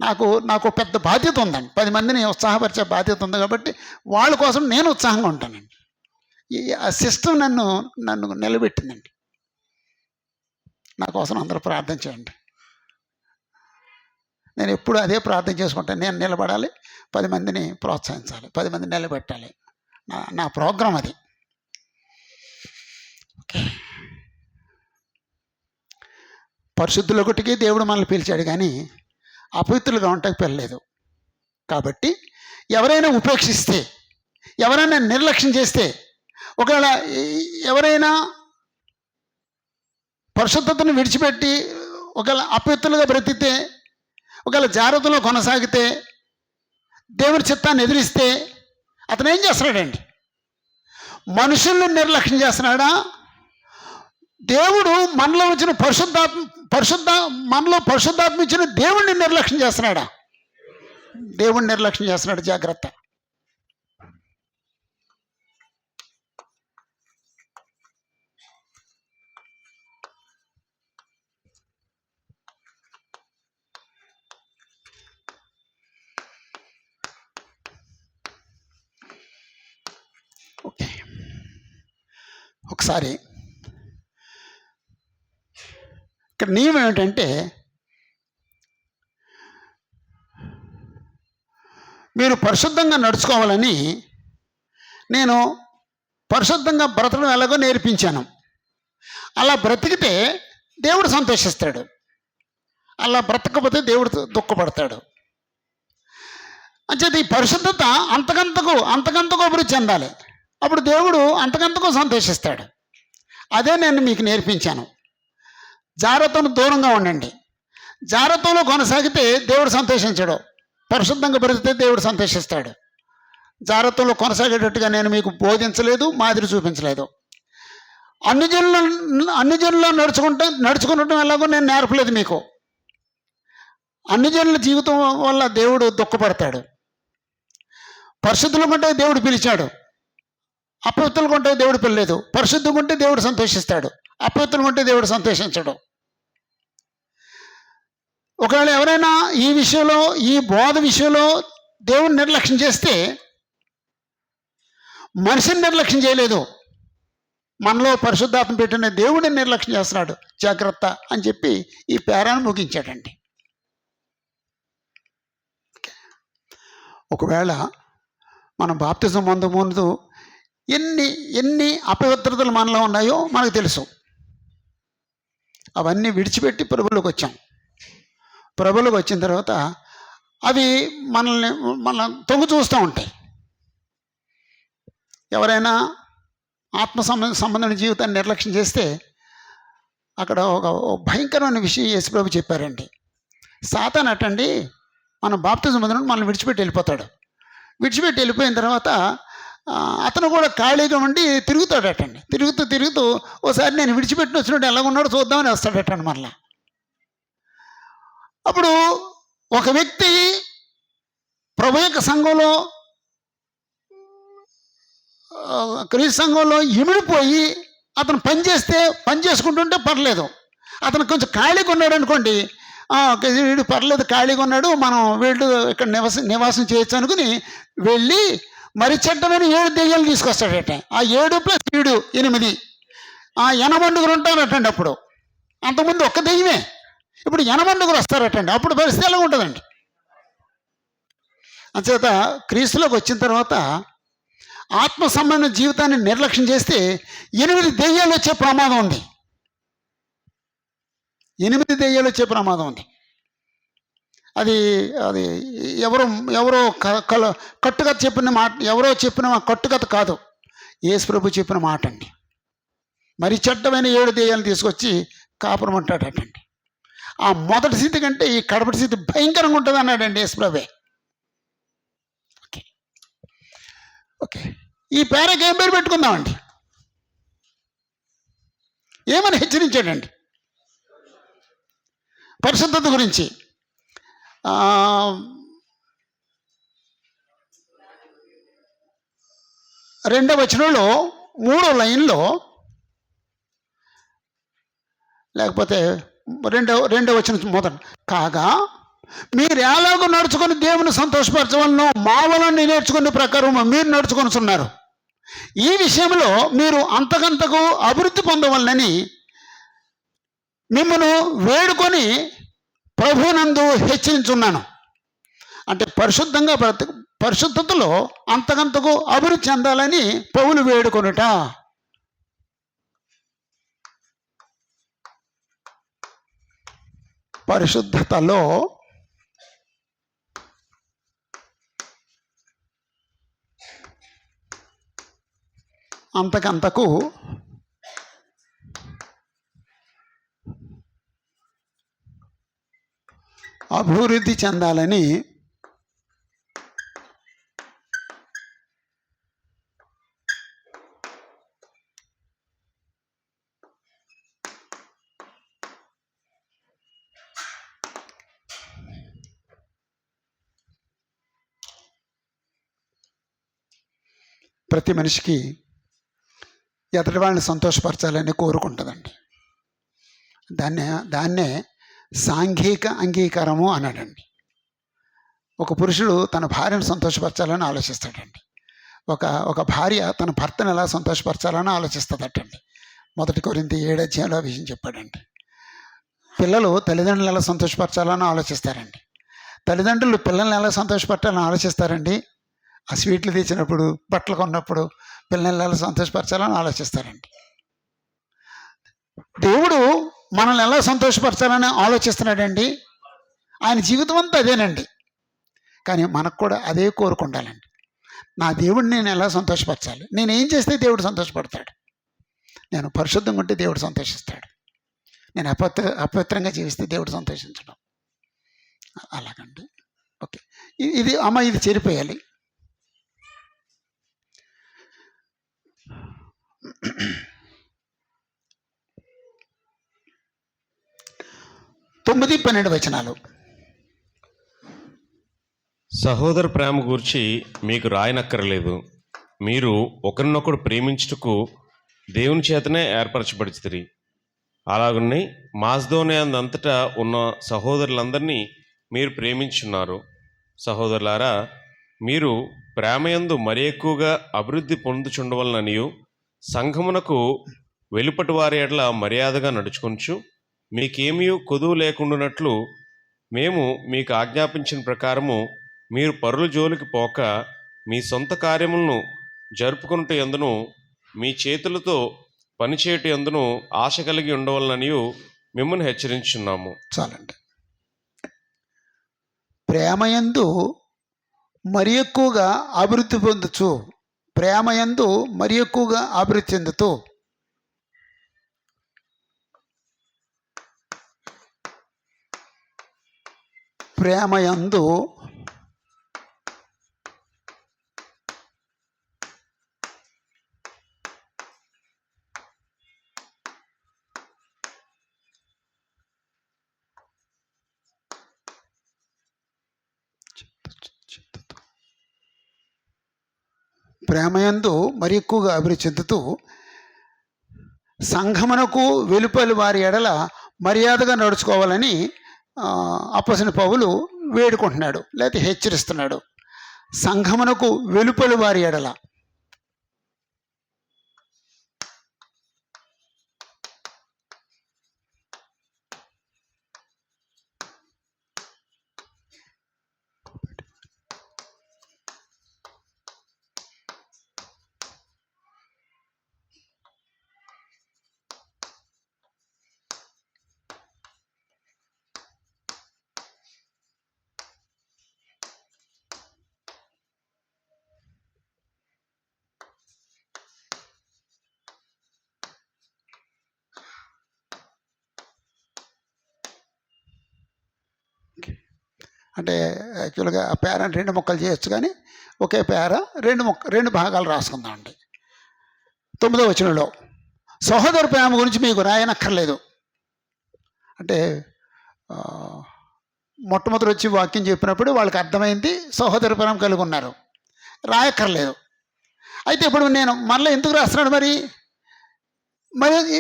నాకు పెద్ద బాధ్యత ఉందండి, 10 మందిని ఉత్సాహపరిచే బాధ్యత ఉంది. కాబట్టి వాళ్ళ కోసం నేను ఉత్సాహంగా ఉంటానండి. ఆ సిస్టమ్ నన్ను నిలబెట్టిందండి. నా కోసం అందరూ ప్రార్థన చేయండి. నేను ఎప్పుడు అదే ప్రార్థన చేసుకుంటాను. నేను నిలబడాలి, 10 మందిని ప్రోత్సహించాలి, 10 మందిని నిలబెట్టాలి. నా ప్రోగ్రాం అది. ఓకే. పరిశుద్ధుల గుటికి దేవుడు మనల్ని పిలిచాడు, కానీ అపవిత్రులుగా ఉంటాకి పిలలేదు. కాబట్టి ఎవరైనా ఉపేక్షిస్తే, ఎవరైనా నిర్లక్ష్యం చేస్తే, ఒకవేళ ఎవరైనా పరిశుద్ధతను విడిచిపెట్టి ఒకవేళ అపవిత్రులుగా బ్రతికితే, ఒకవేళ జాగ్రత్తలో కొనసాగితే, దేవుడి చిత్తాన్ని ఎదిరిస్తే అతను ఏం చేస్తున్నాడండి? మనుషుల్ని నిర్లక్ష్యం చేస్తున్నాడా? దేవుడు మనలో వచ్చిన మనలో పరిశుద్ధాత్మ ఇచ్చిన దేవుడిని నిర్లక్ష్యం చేస్తున్నాడా? దేవుడిని నిర్లక్ష్యం చేస్తున్నాడు. జాగ్రత్త. ఓకే. ఒకసారి ఇక్కడ నియమం ఏమిటంటే, మీరు పరిశుద్ధంగా నడుచుకోవాలని నేను పరిశుద్ధంగా బ్రతకడం ఎలాగో నేర్పించాను. అలా బ్రతికితే దేవుడు సంతోషిస్తాడు, అలా బ్రతకపోతే దేవుడు దుఃఖపడతాడు. అంచేత ఈ పరిశుద్ధత అంతకంతకు అభివృద్ధి చెందాలి. అప్పుడు దేవుడు అంతకంతకు సంతోషిస్తాడు. అదే నేను మీకు నేర్పించాను. జాగ్రత్తను దూరంగా ఉండండి. జాగ్రత్తలో కొనసాగితే దేవుడు సంతోషించడు. పరిశుద్ధంగా బ్రతికితే దేవుడు సంతోషిస్తాడు. జాగ్రత్తలో కొనసాగేటట్టుగా నేను మీకు బోధించలేదు, మాదిరి చూపించలేదు. అన్ని జనుల్లో నడుచుకుంటం ఎలాగో నేను నేర్పలేదు మీకు. అన్ని జనుల జీవితం వల్ల దేవుడు దుఃఖపడతాడు. పరిశుద్ధులు కొంటే దేవుడు పిలిచాడు, అపవిత్రులు కొంటే దేవుడు పిలలేదు. పరిశుద్ధంగా ఉంటే దేవుడు సంతోషిస్తాడు, అపవిత్రులు ఉంటే దేవుడు సంతోషించడు. ఒకవేళ ఎవరైనా ఈ విషయంలో, ఈ బోధ విషయంలో దేవుడిని నిర్లక్ష్యం చేస్తే, మనిషిని నిర్లక్ష్యం చేయలేదు, మనలో పరిశుద్ధాత్మ పెట్టిన దేవుడిని నిర్లక్ష్యం చేస్తున్నాడు. జాగ్రత్త అని చెప్పి ఈ పేరాన్ని ముగించాడండి. ఒకవేళ మనం బాప్తిజం ముందు ఎన్ని అపవిత్రతలు మనలో ఉన్నాయో మనకు తెలుసు. అవన్నీ విడిచిపెట్టి ప్రభువులోకి వచ్చాం. ప్రభువులోకి వచ్చిన తర్వాత అవి మన తొంగి చూస్తూ ఉంటాయి. ఎవరైనా ఆత్మ సంబంధమైన జీవితాన్ని నిర్లక్ష్యం చేస్తే అక్కడ ఒక భయంకరమైన విషయం యేసుప్రభు చెప్పారండి. సాతాను అటండి మన బాప్తిజం పొందినప్పుడు మనల్ని విడిచిపెట్టి వెళ్ళిపోతాడు. విడిచిపెట్టి వెళ్ళిపోయిన తర్వాత అతను కూడా ఖాళీగా ఉండి తిరుగుతాడటండి. తిరుగుతూ ఓసారి నేను విడిచిపెట్టిన వచ్చినట్టు ఎలా ఉన్నాడో చూద్దామని వస్తాడటండి మరలా. అప్పుడు ఒక వ్యక్తి ప్రభు యొక్క సంఘంలో, క్రీస్తు సంఘంలో ఇమిడిపోయి అతను పని చేసుకుంటుంటే పర్లేదు. అతను కొంచెం ఖాళీగా ఉన్నాడు అనుకోండి, వీడు పర్లేదు ఖాళీగా ఉన్నాడు, మనం వీళ్ళు ఇక్కడ నివాసం చేయొచ్చు అనుకుని వెళ్ళి మరి చెడ్డమైన 7 దెయ్యాలు తీసుకొస్తాడట. ఆ 7 + 7 8 ఎనమండుగురు ఉంటారటండి. అప్పుడు అంతకుముందు ఒక్క దెయ్యమే, ఇప్పుడు ఎనమండుగురు వస్తారటండి. అప్పుడు పరిస్థితి ఎలా ఉంటుందండి? అంచేత క్రీస్తులోకి వచ్చిన తర్వాత ఆత్మ సంబంధ జీవితాన్ని నిర్లక్ష్యం చేస్తే 8 దెయ్యాలు వచ్చే ప్రమాదం ఉంది. 8 దెయ్యాలు వచ్చే ప్రమాదం ఉంది. అది ఎవరో కట్టుకథ చెప్పిన మాట, ఎవరో చెప్పిన కట్టుకథ కాదు, యేసు ప్రభు చెప్పిన మాట అండి. మరి చెడ్డమైన 7 దెయ్యాలను తీసుకొచ్చి కాపురం అంటాడటండి. ఆ మొదటి స్థితి కంటే ఈ కడపటి స్థితి భయంకరంగా ఉంటుంది అన్నాడండి యేసు ప్రభే. ఓకే, ఈ పేరకి ఏం పేరు పెట్టుకుందామండి? ఏమని హెచ్చరించాడండి? పరిశుద్ధత గురించి. 2వ వచనంలో 3వ లైన్లో, లేకపోతే 2వ వచనం మొదట, కాగా మీరు ఎలాగో నడుచుకొని దేవుని సంతోషపరచవలను మా వలన నేర్చుకునే ప్రకారం మీరు నడుచుకొనిస్తున్నారు. ఈ విషయంలో మీరు అంతకంతకు అభివృద్ధి పొందవలనని మిమ్మల్ని వేడుకొని ప్రభునందు హెచ్చరించున్నాను. అంటే పరిశుద్ధతలో అంతకంతకు అభివృద్ధి చెందాలని పౌలు వేడుకొనుట. పరిశుద్ధతలో అంతకంతకు అభివృద్ధి చెందాలని ప్రతి మనిషికి ఎదుటి వాళ్ళని సంతోషపరచాలని కోరుకుంటుందండి. దాన్నే సాంఘిక అంగీకారము అన్నాడండి. ఒక పురుషుడు తన భార్యను సంతోషపరచాలని ఆలోచిస్తాడండి. ఒక భార్య తన భర్తను ఎలా సంతోషపరచాలని ఆలోచిస్తుందటండి. 1 కొరింథీ 7 విషయం చెప్పాడండి. పిల్లలు తల్లిదండ్రులు ఎలా సంతోషపరచాలని ఆలోచిస్తారండి. తల్లిదండ్రులు పిల్లల్ని ఎలా సంతోషపరచాలని ఆలోచిస్తారండి. ఆ స్వీట్లు తెచ్చినప్పుడు, బట్టలు కొన్నప్పుడు పిల్లల్ని ఎలా సంతోషపరచాలని ఆలోచిస్తారండి. దేవుడు మనల్ని ఎలా సంతోషపరచాలని ఆలోచిస్తున్నాడండి. ఆయన జీవితం అంతా అదేనండి. కానీ మనకు కూడా అదే కోరుకుండాలండి. నా దేవుడిని నేను ఎలా సంతోషపరచాలి, నేను ఏం చేస్తే దేవుడు సంతోషపడతాడు. నేను పరిశుద్ధంగా ఉంటే దేవుడు సంతోషిస్తాడు. నేను అపవిత్రంగా జీవిస్తే దేవుడు సంతోషించడం. అలాగండి. ఓకే, ఇది ఇది చేరిపోయాలి. తొమ్మిది 12 వచనాలు. సహోదర ప్రేమ గూర్చి మీకు రాయనక్కర్లేదు. మీరు ఒకరినొకడు ప్రేమించుటకు దేవుని చేతనే ఏర్పరచబడితిరి. అలాగనే మాసిదోనియందంతటా ఉన్న సహోదరులందరినీ మీరు ప్రేమించున్నారు. సహోదరులారా, మీరు ప్రేమయందు మరి ఎక్కువగా అభివృద్ధి పొందుచుండవలననియు సంఘమునకు వెలుపటి వారి ఎడల మర్యాదగా నడుచుకొనుచు మీకేమీ కొదువు లేకుండానట్లు మేము మీకు ఆజ్ఞాపించిన ప్రకారము మీరు పరుల జోలికి పోక మీ సొంత కార్యములను జరుపుకొనుట యందును మీ చేతులతో పనిచేయుట యందును ఆశ కలిగి ఉండవలననియు మిమ్మల్ని హెచ్చరించున్నాము. చాలండి. ప్రేమయందు మరి ఎక్కువగా అభివృద్ధి పొందొచ్చు. ప్రేమయందు మరి ఎక్కువగా అభివృద్ధి చెందుతూ ప్రేమయందు మరి ఎక్కువగా అభివృద్ధి చెందుతూ సంఘమునకు వెలుపలి వారి ఎడల మర్యాదగా నడుచుకోవాలని అపొస్తలుడైన పౌలు వేడుకుంటున్నాడు, లేకపోతే హెచ్చరిస్తున్నాడు. సంఘమునకు వెలుపలి వారి ఎడల. అంటే యాక్చువల్గా ఆ పేరాన్ని 2 ముక్కలు చేయొచ్చు, కానీ ఒకే పేర 2 భాగాలు రాసుకుందామండి. 9వ వచనంలో సహోదర ప్రేమ గురించి మీకు రాయనక్కర్లేదు. అంటే మొట్టమొదటి వచ్చి వాక్యం చెప్పినప్పుడు వాళ్ళకి అర్థమైంది, సహోదర ప్రేమ కలిగి ఉన్నారు, రాయక్కర్లేదు. అయితే ఇప్పుడు నేను మళ్ళీ ఎందుకు రాస్తున్నాడు,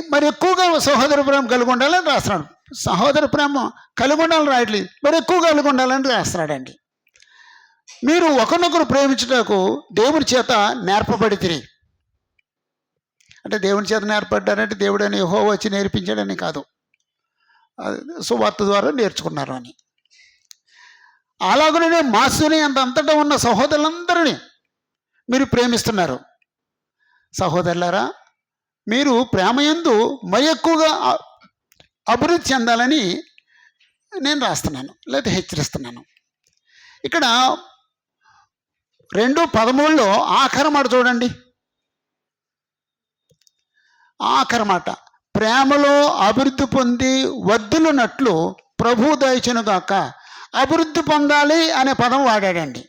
మరి ఎక్కువగా సహోదర ప్రేమ కలిగి ఉండాలని రాస్తున్నాడు. సహోదర ప్రేమ కలిగి ఉండాలని రాయట్లేదు, మరి ఎక్కువ కలిగి ఉండాలని రాస్తున్నాడండి. మీరు ఒకరినొకరు ప్రేమించుటకు దేవుని చేత నేర్పబడితిరి. అంటే దేవుని చేత నేర్పడ్డారంటే దేవుడు అని యెహోవా వచ్చి నేర్పించాడని కాదు, సువార్త ద్వారా నేర్చుకున్నారు అని. అలాగనే మాసుని అంతటా ఉన్న సహోదరులందరినీ మీరు ప్రేమిస్తున్నారు. సహోదరులారా, మీరు ప్రేమయందు మరి ఎక్కువగా అభివృద్ధి చెందాలని నేను రాస్తున్నాను, లేదా హెచ్చరిస్తున్నాను. ఇక్కడ 2:13 ఆఖరి మాట చూడండి. ఆఖరి మాట, ప్రేమలో అభివృద్ధి పొంది వర్ధిల్లునట్లు ప్రభు దయచునుగాక. అభివృద్ధి పొందాలి అనే పదం వాడాడండి.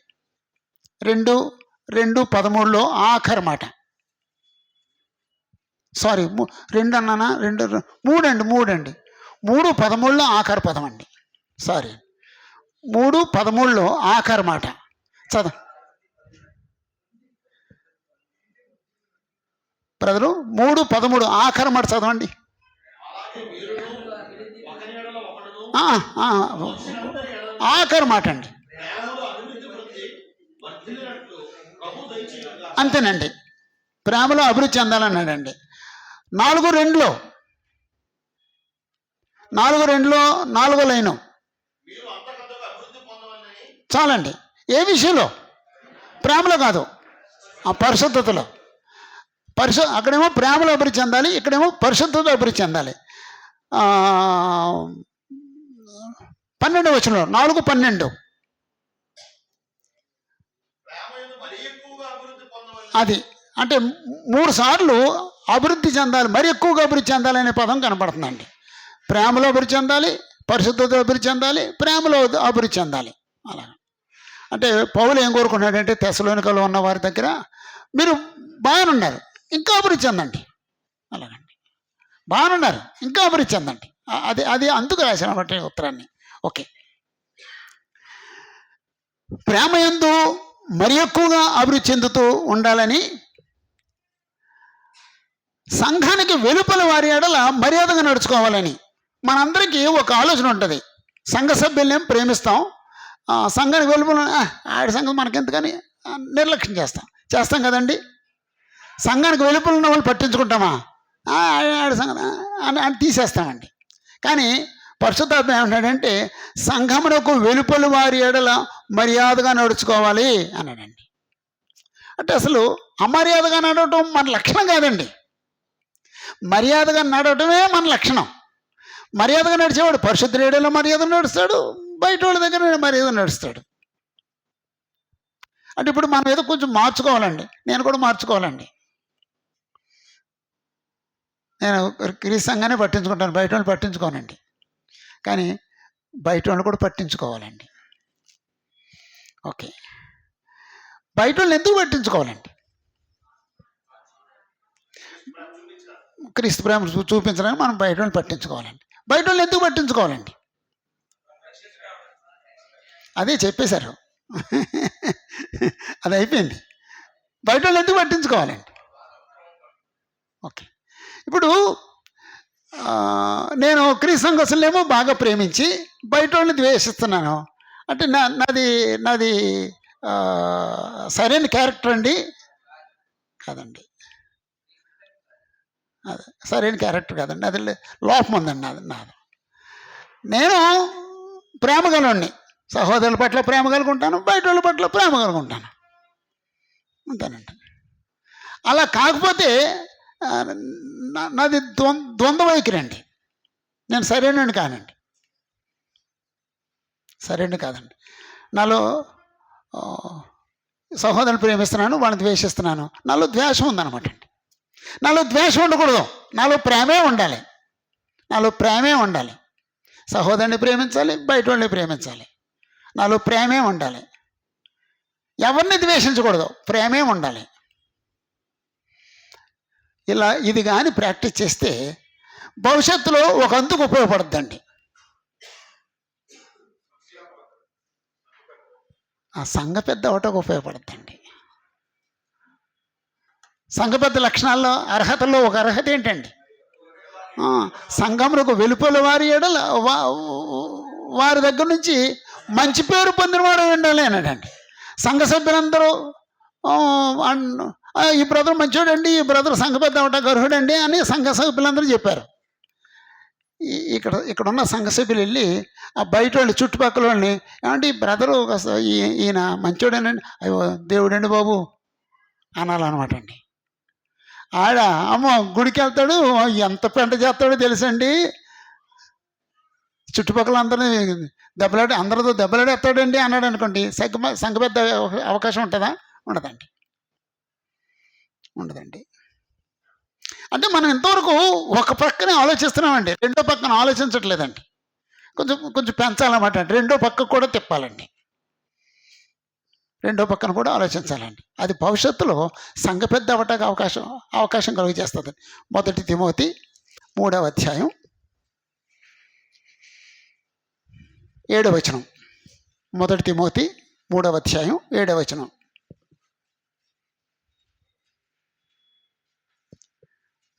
2:13 ఆఖరి మాట. సారీ, 2 అన్నానా? 3 అండి. 3:13 ఆఖరి పదం అండి. సారీ, 3:13 ఆఖరి మాట. చదవ బ్రదరు, 3:13 ఆఖరి మాట చదవండి. ఆఖరి మాట అండి. అంతేనండి, ప్రేమలో అభివృద్ధి చెందాలన్నాడండి. 4:2 4 లైను చాలండి. ఏ విషయంలో? ప్రేమలో కాదు, ఆ పరిశుద్ధతలో. అక్కడేమో ప్రేమలో అభివృద్ధి చెందాలి, ఇక్కడేమో పరిశుద్ధతలో అభివృద్ధి చెందాలి. 12వ వచనంలో 4:12 అది అంటే 3 సార్లు అభివృద్ధి చెందాలి, మరి ఎక్కువగా అభివృద్ధి చెందాలి అనే పదం కనపడుతుందండి. ప్రేమలో అభివృద్ధి చెందాలి, పరిశుద్ధతలో అభివృద్ధి చెందాలి, ప్రేమలో అభివృద్ధి చెందాలి. అలా అంటే పౌలు ఏం కోరుకున్నాడంటే, తెస్సలోనికలో ఉన్న వారి దగ్గర మీరు బాగానున్నారు, ఇంకా అభివృద్ధి చెందండి. అలాగండి, బాగానున్నారు, ఇంకా అభివృద్ధి చెందండి. అది అందుకు రాశాను అన్నమాట ఉత్తరాన్ని. ఓకే, ప్రేమయందు మరి ఎక్కువగా అభివృద్ధి చెందుతూ ఉండాలని సంఘానికి వెలుపల వారి ఎడల మర్యాదగా నడుచుకోవాలని మనందరికీ ఒక ఆలోచన ఉంటుంది. సంఘ సభ్యుల్ని ప్రేమిస్తాం, సంఘానికి వెలుపల ఆడి సంఘం మనకెందుకని నిర్లక్ష్యం చేస్తాం కదండి. సంఘానికి వెలుపల ఉన్న వాళ్ళు పట్టించుకుంటామా? ఆడి సంఘం అని తీసేస్తామండి. కానీ పరిశుద్ధాత్మ ఏమంటాడంటే, సంఘమునకు వెలుపల వారి ఎడల మర్యాదగా నడుచుకోవాలి అన్నాడండి. అంటే అసలు అమర్యాదగా నడవటం మన లక్షణం కాదండి, మర్యాదగా నడవటమే మన లక్షణం. మర్యాదగా నడిచేవాడు పరిశుద్ధ ఏడలో మర్యాద నడుస్తాడు, బయట వాళ్ళ దగ్గర మర్యాద నడుస్తాడు. అంటే ఇప్పుడు మనం ఏదో కొంచెం మార్చుకోవాలండి, నేను కూడా మార్చుకోవాలండి. నేను క్రీస్తు సంఘాన్ని పట్టించుకుంటాను, బయట వాళ్ళు పట్టించుకోనండి. కానీ బయట వాళ్ళు కూడా పట్టించుకోవాలండి. ఓకే, బయట వాళ్ళు ఎందుకు పట్టించుకోవాలండి? క్రీస్తు ప్రేమ చూపించడానికి మనం బయట వాళ్ళని పట్టించుకోవాలండి. బయట వాళ్ళు ఎందుకు పట్టించుకోవాలండి? అదే చెప్పేశారు, అది అయిపోయింది. బయట వాళ్ళు ఎందుకు పట్టించుకోవాలండి? ఓకే, ఇప్పుడు నేను క్రీస్తు సంఘస్థులనేమో బాగా ప్రేమించి బయట వాళ్ళని ద్వేషిస్తున్నాను అంటే నాది సరైన క్యారెక్టర్ అండి? కాదండి, అది సరైన క్యారెక్టర్ కాదండి, అది లోపం ఉందండి నాది. నేను ప్రేమ గలవాడిని, సహోదరుల పట్ల ప్రేమ కలుగుంటాను, బయట వాళ్ళ పట్ల ప్రేమ కలుగుంటాను, అంతేనండి. అలా కాకపోతే నాది ద్వంద్వ వైఖరి అండి, నేను సరైనని కానండి, సరైన కాదండి. నాలో సహోదరుని ప్రేమిస్తున్నాను, వాళ్ళని ద్వేషిస్తున్నాను, నాలో ద్వేషం ఉందన్నమాట అండి. నాలో ద్వేషం ఉండకూడదు, నాలో ప్రేమే ఉండాలి, నాలో ప్రేమే ఉండాలి. సహోదరుని ప్రేమించాలి, బయట వాళ్ళని ప్రేమించాలి, నాలో ప్రేమే ఉండాలి. ఎవరిని ద్వేషించకూడదు, ప్రేమే ఉండాలి. ఇది కానీ ప్రాక్టీస్ చేస్తే భవిష్యత్తులో ఒక అందుకు ఉపయోగపడుద్దండి. ఆ సంఘ పెద్ద ఒకటకు ఉపయోగపడుద్దండి. సంఘ పెద్ద లక్షణాల్లో అర్హతల్లో ఒక అర్హత ఏంటండి? సంఘములకు వెలుపల వారి ఎడల వారి దగ్గర నుంచి మంచి పేరు పొందినవాడు ఉండాలి అన్నాడండి. సంఘ సభ్యులందరూ ఈ బ్రదర్ మంచోడండి, ఈ బ్రదర్ సంఘ పెద్ద అవట గర్హుడండి అని సంఘ సభ్యులందరూ చెప్పారు. ఇక్కడ ఉన్న సంఘ సభ్యులు వెళ్ళి ఆ బయట వాళ్ళు చుట్టుపక్కల వాళ్ళని, ఏమంటే ఈ బ్రదరు ఈయన మంచోడేనండి, అయ్యో దేవుడండి బాబు అనాలన్నమాట అండి. ఆడ అమ్మో గుడికి వెళ్తాడు, ఎంత పెంట చేస్తాడో తెలుసండి, చుట్టుపక్కల అందరినీ అందరితో దెబ్బలాడేస్తాడండి అన్నాడు అనుకోండి, సంఘ పెద్ద అవకాశం ఉంటుందా? ఉండదండి. అంటే మనం ఇంతవరకు ఒక పక్కనే ఆలోచిస్తున్నామండి, రెండో పక్కన ఆలోచించట్లేదండి. కొంచెం పెంచాలన్నమాట అండి, రెండో పక్క కూడా తిప్పాలండి, రెండో పక్కన కూడా ఆలోచించాలండి. అది భవిష్యత్తులో సంఘ పెద్ద అవటానికి అవకాశం కలుగ చేస్తుంది. 1 తిమోతి 3వ అధ్యాయం 7వ వచనం. 1 తిమోతి 3వ అధ్యాయం 7వ వచనం.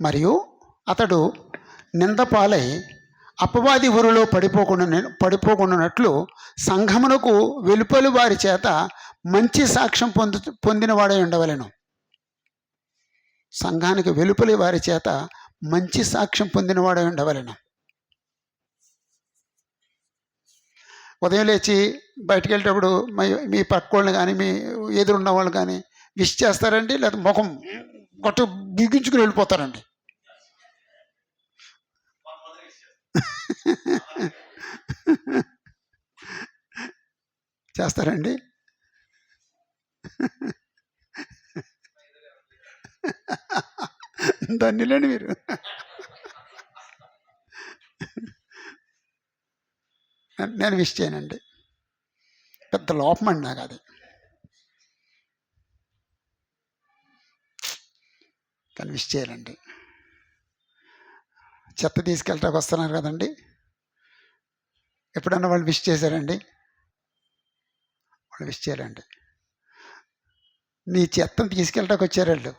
మరియు అతడు నిందపాలై అపవాది ఊరిలో పడిపోకుండానట్లు సంఘమునకు వెలుపలి వారి చేత మంచి సాక్ష్యం పొందినవాడై ఉండవలెను. సంఘానికి వెలుపలి వారి చేత మంచి సాక్ష్యం పొందినవాడై ఉండవలెను. ఉదయం లేచి బయటకు వెళ్ళేటప్పుడు మీ పక్క వాళ్ళని కానీ మీ ఎదురున్న వాళ్ళు కానీ విష్ చేస్తారండి, లేదా ముఖం కొట్టు బిగించుకుని వెళ్ళిపోతారండి. చేస్తారండి. ధన్యులండి మీరు. నేను విష్ చేయనండి, పెద్ద లోపం అండి నాకు అది. కానీ విష్ చేయాలండి. చెత్త తీసుకెళ్ళటానికి వస్తున్నారు కదండి, ఎప్పుడన్నా వాళ్ళు విష్ చేశారండి? వాళ్ళు విష్ చేయాలండి. నీ చెత్తను తీసుకెళ్ళటానికి వచ్చారు వాళ్ళు.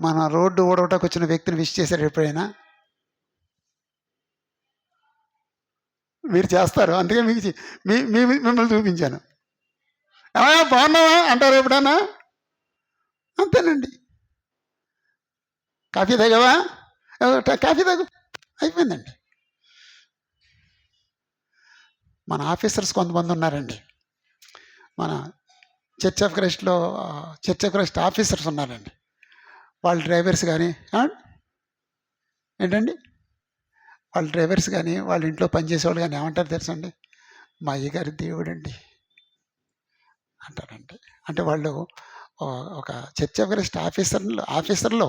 మన రోడ్డు ఊడవటానికి వచ్చిన వ్యక్తిని విష్ చేశారు ఎప్పుడైనా? మీరు చేస్తారు, అందుకే మిమ్మల్ని చూపించాను. బాగున్నావా అంటారు ఎప్పుడన్నా? అంతేనండి. కాఫీ తాగావా? కాఫీ తాగు, అయిపోయిందండి. మన ఆఫీసర్స్ కొంతమంది ఉన్నారండి, మన చర్చ్ ఆఫ్ క్రైస్ట్ ఆఫీసర్స్ ఉన్నారండి. వాళ్ళ డ్రైవర్స్ కానీ ఏంటండి, వాళ్ళ డ్రైవర్స్ కానీ వాళ్ళ ఇంట్లో పనిచేసేవాళ్ళు కానీ ఏమంటారు తెలుసండి? మా అయ్యగారి దేవుడండి అంటారండి. అంటే వాళ్ళు ఒక చర్చ్ ఆఫ్ క్రైస్ట్ ఆఫీసర్లో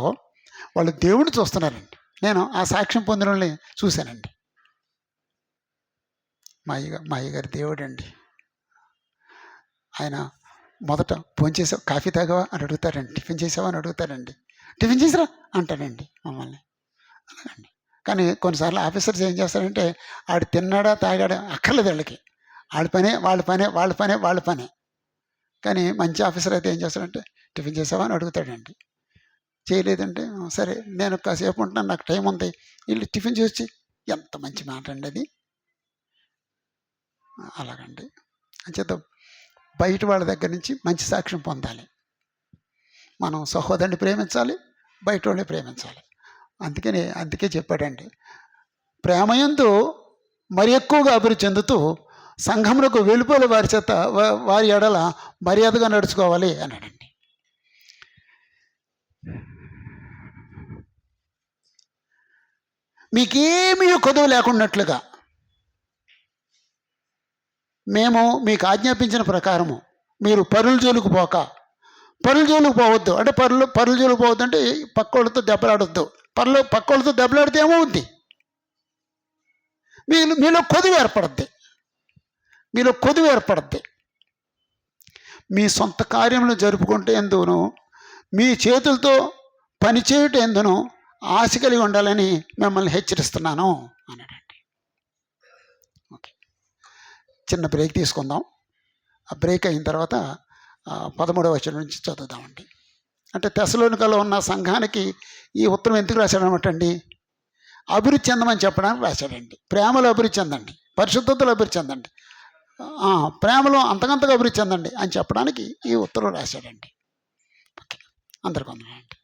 వాళ్ళు దేవుడిని చూస్తున్నారండి. నేను ఆ సాక్ష్యం పొందిన వాళ్ళని చూశానండి. మా అయ్యగారి దేవుడండి, ఆయన మొదట ఫోన్ చేసావు, కాఫీ తాగావా అని అడుగుతారండి, టిఫిన్ చేసావా అని అడుగుతారండి, టిఫిన్ చేసిరా అంటారండి మమ్మల్ని. అలాగండి. కానీ కొన్నిసార్లు ఆఫీసర్స్ ఏం చేస్తారంటే ఆడు తిన్నాడా తాగాడా అక్కర్లేదు వాళ్ళకి, వాళ్ళ పనే. కానీ మంచి ఆఫీసర్ అయితే ఏం చేస్తాడంటే టిఫిన్ చేసావా అని అడుగుతాడండి. చేయలేదంటే సరే నేను కాసేపు ఉంటున్నాను, నాకు టైం ఉంది, వీళ్ళు టిఫిన్ చేసి, ఎంత మంచి మాట అండి అది. అలాగండి. అంచేత బయట వాళ్ళ దగ్గర నుంచి మంచి సాక్ష్యం పొందాలి. మనం సహోదరుని ప్రేమించాలి, బయట వాళ్ళని ప్రేమించాలి. అందుకే చెప్పాడండి, ప్రేమయందు మరి ఎక్కువగా అభివృద్ధి చెందుతూ సంఘమునకు వెలుపల వారి ఎడల మర్యాదగా నడుచుకోవాలి అన్నాడండి. మీకేమీ కొదువు లేకున్నట్లుగా మేము మీకు ఆజ్ఞాపించిన ప్రకారము మీరు పరుల జోలికి పోవద్దు. అంటే పరుల జోలికి పోవద్దు అంటే పక్కోళ్ళతో దెబ్బలాడొద్దు. పక్కోళ్ళతో దెబ్బలాడితే ఏమవుద్ది? మీలో కొదువు ఏర్పడద్ది. మీ సొంత కార్యములు జరుపుకుంటే ఎందును, మీ చేతులతో పనిచేయుట ఎందును ఆశ కలిగి ఉండాలని మిమ్మల్ని హెచ్చరిస్తున్నాను అన్నాడండి. ఓకే, చిన్న బ్రేక్ తీసుకుందాం. ఆ బ్రేక్ అయిన తర్వాత 13వ వచనం నుంచి చదువుదామండి. అంటే తెస్సలోనికలో ఉన్న సంఘానికి ఈ ఉత్తరం ఎందుకు రాశాడనమాట అండి? అభివృద్ధి చెందమని చెప్పడానికి రాశాడండి. ప్రేమలో అభివృద్ధి చెందండి, పరిశుద్ధతలో అభివృద్ధి చెందండి, ప్రేమలో అంతకంతగా అభివృద్ధి చెందండి అని చెప్పడానికి ఈ ఉత్తరం రాశాడండి. ఓకే, అందరికీ వందనాలండి.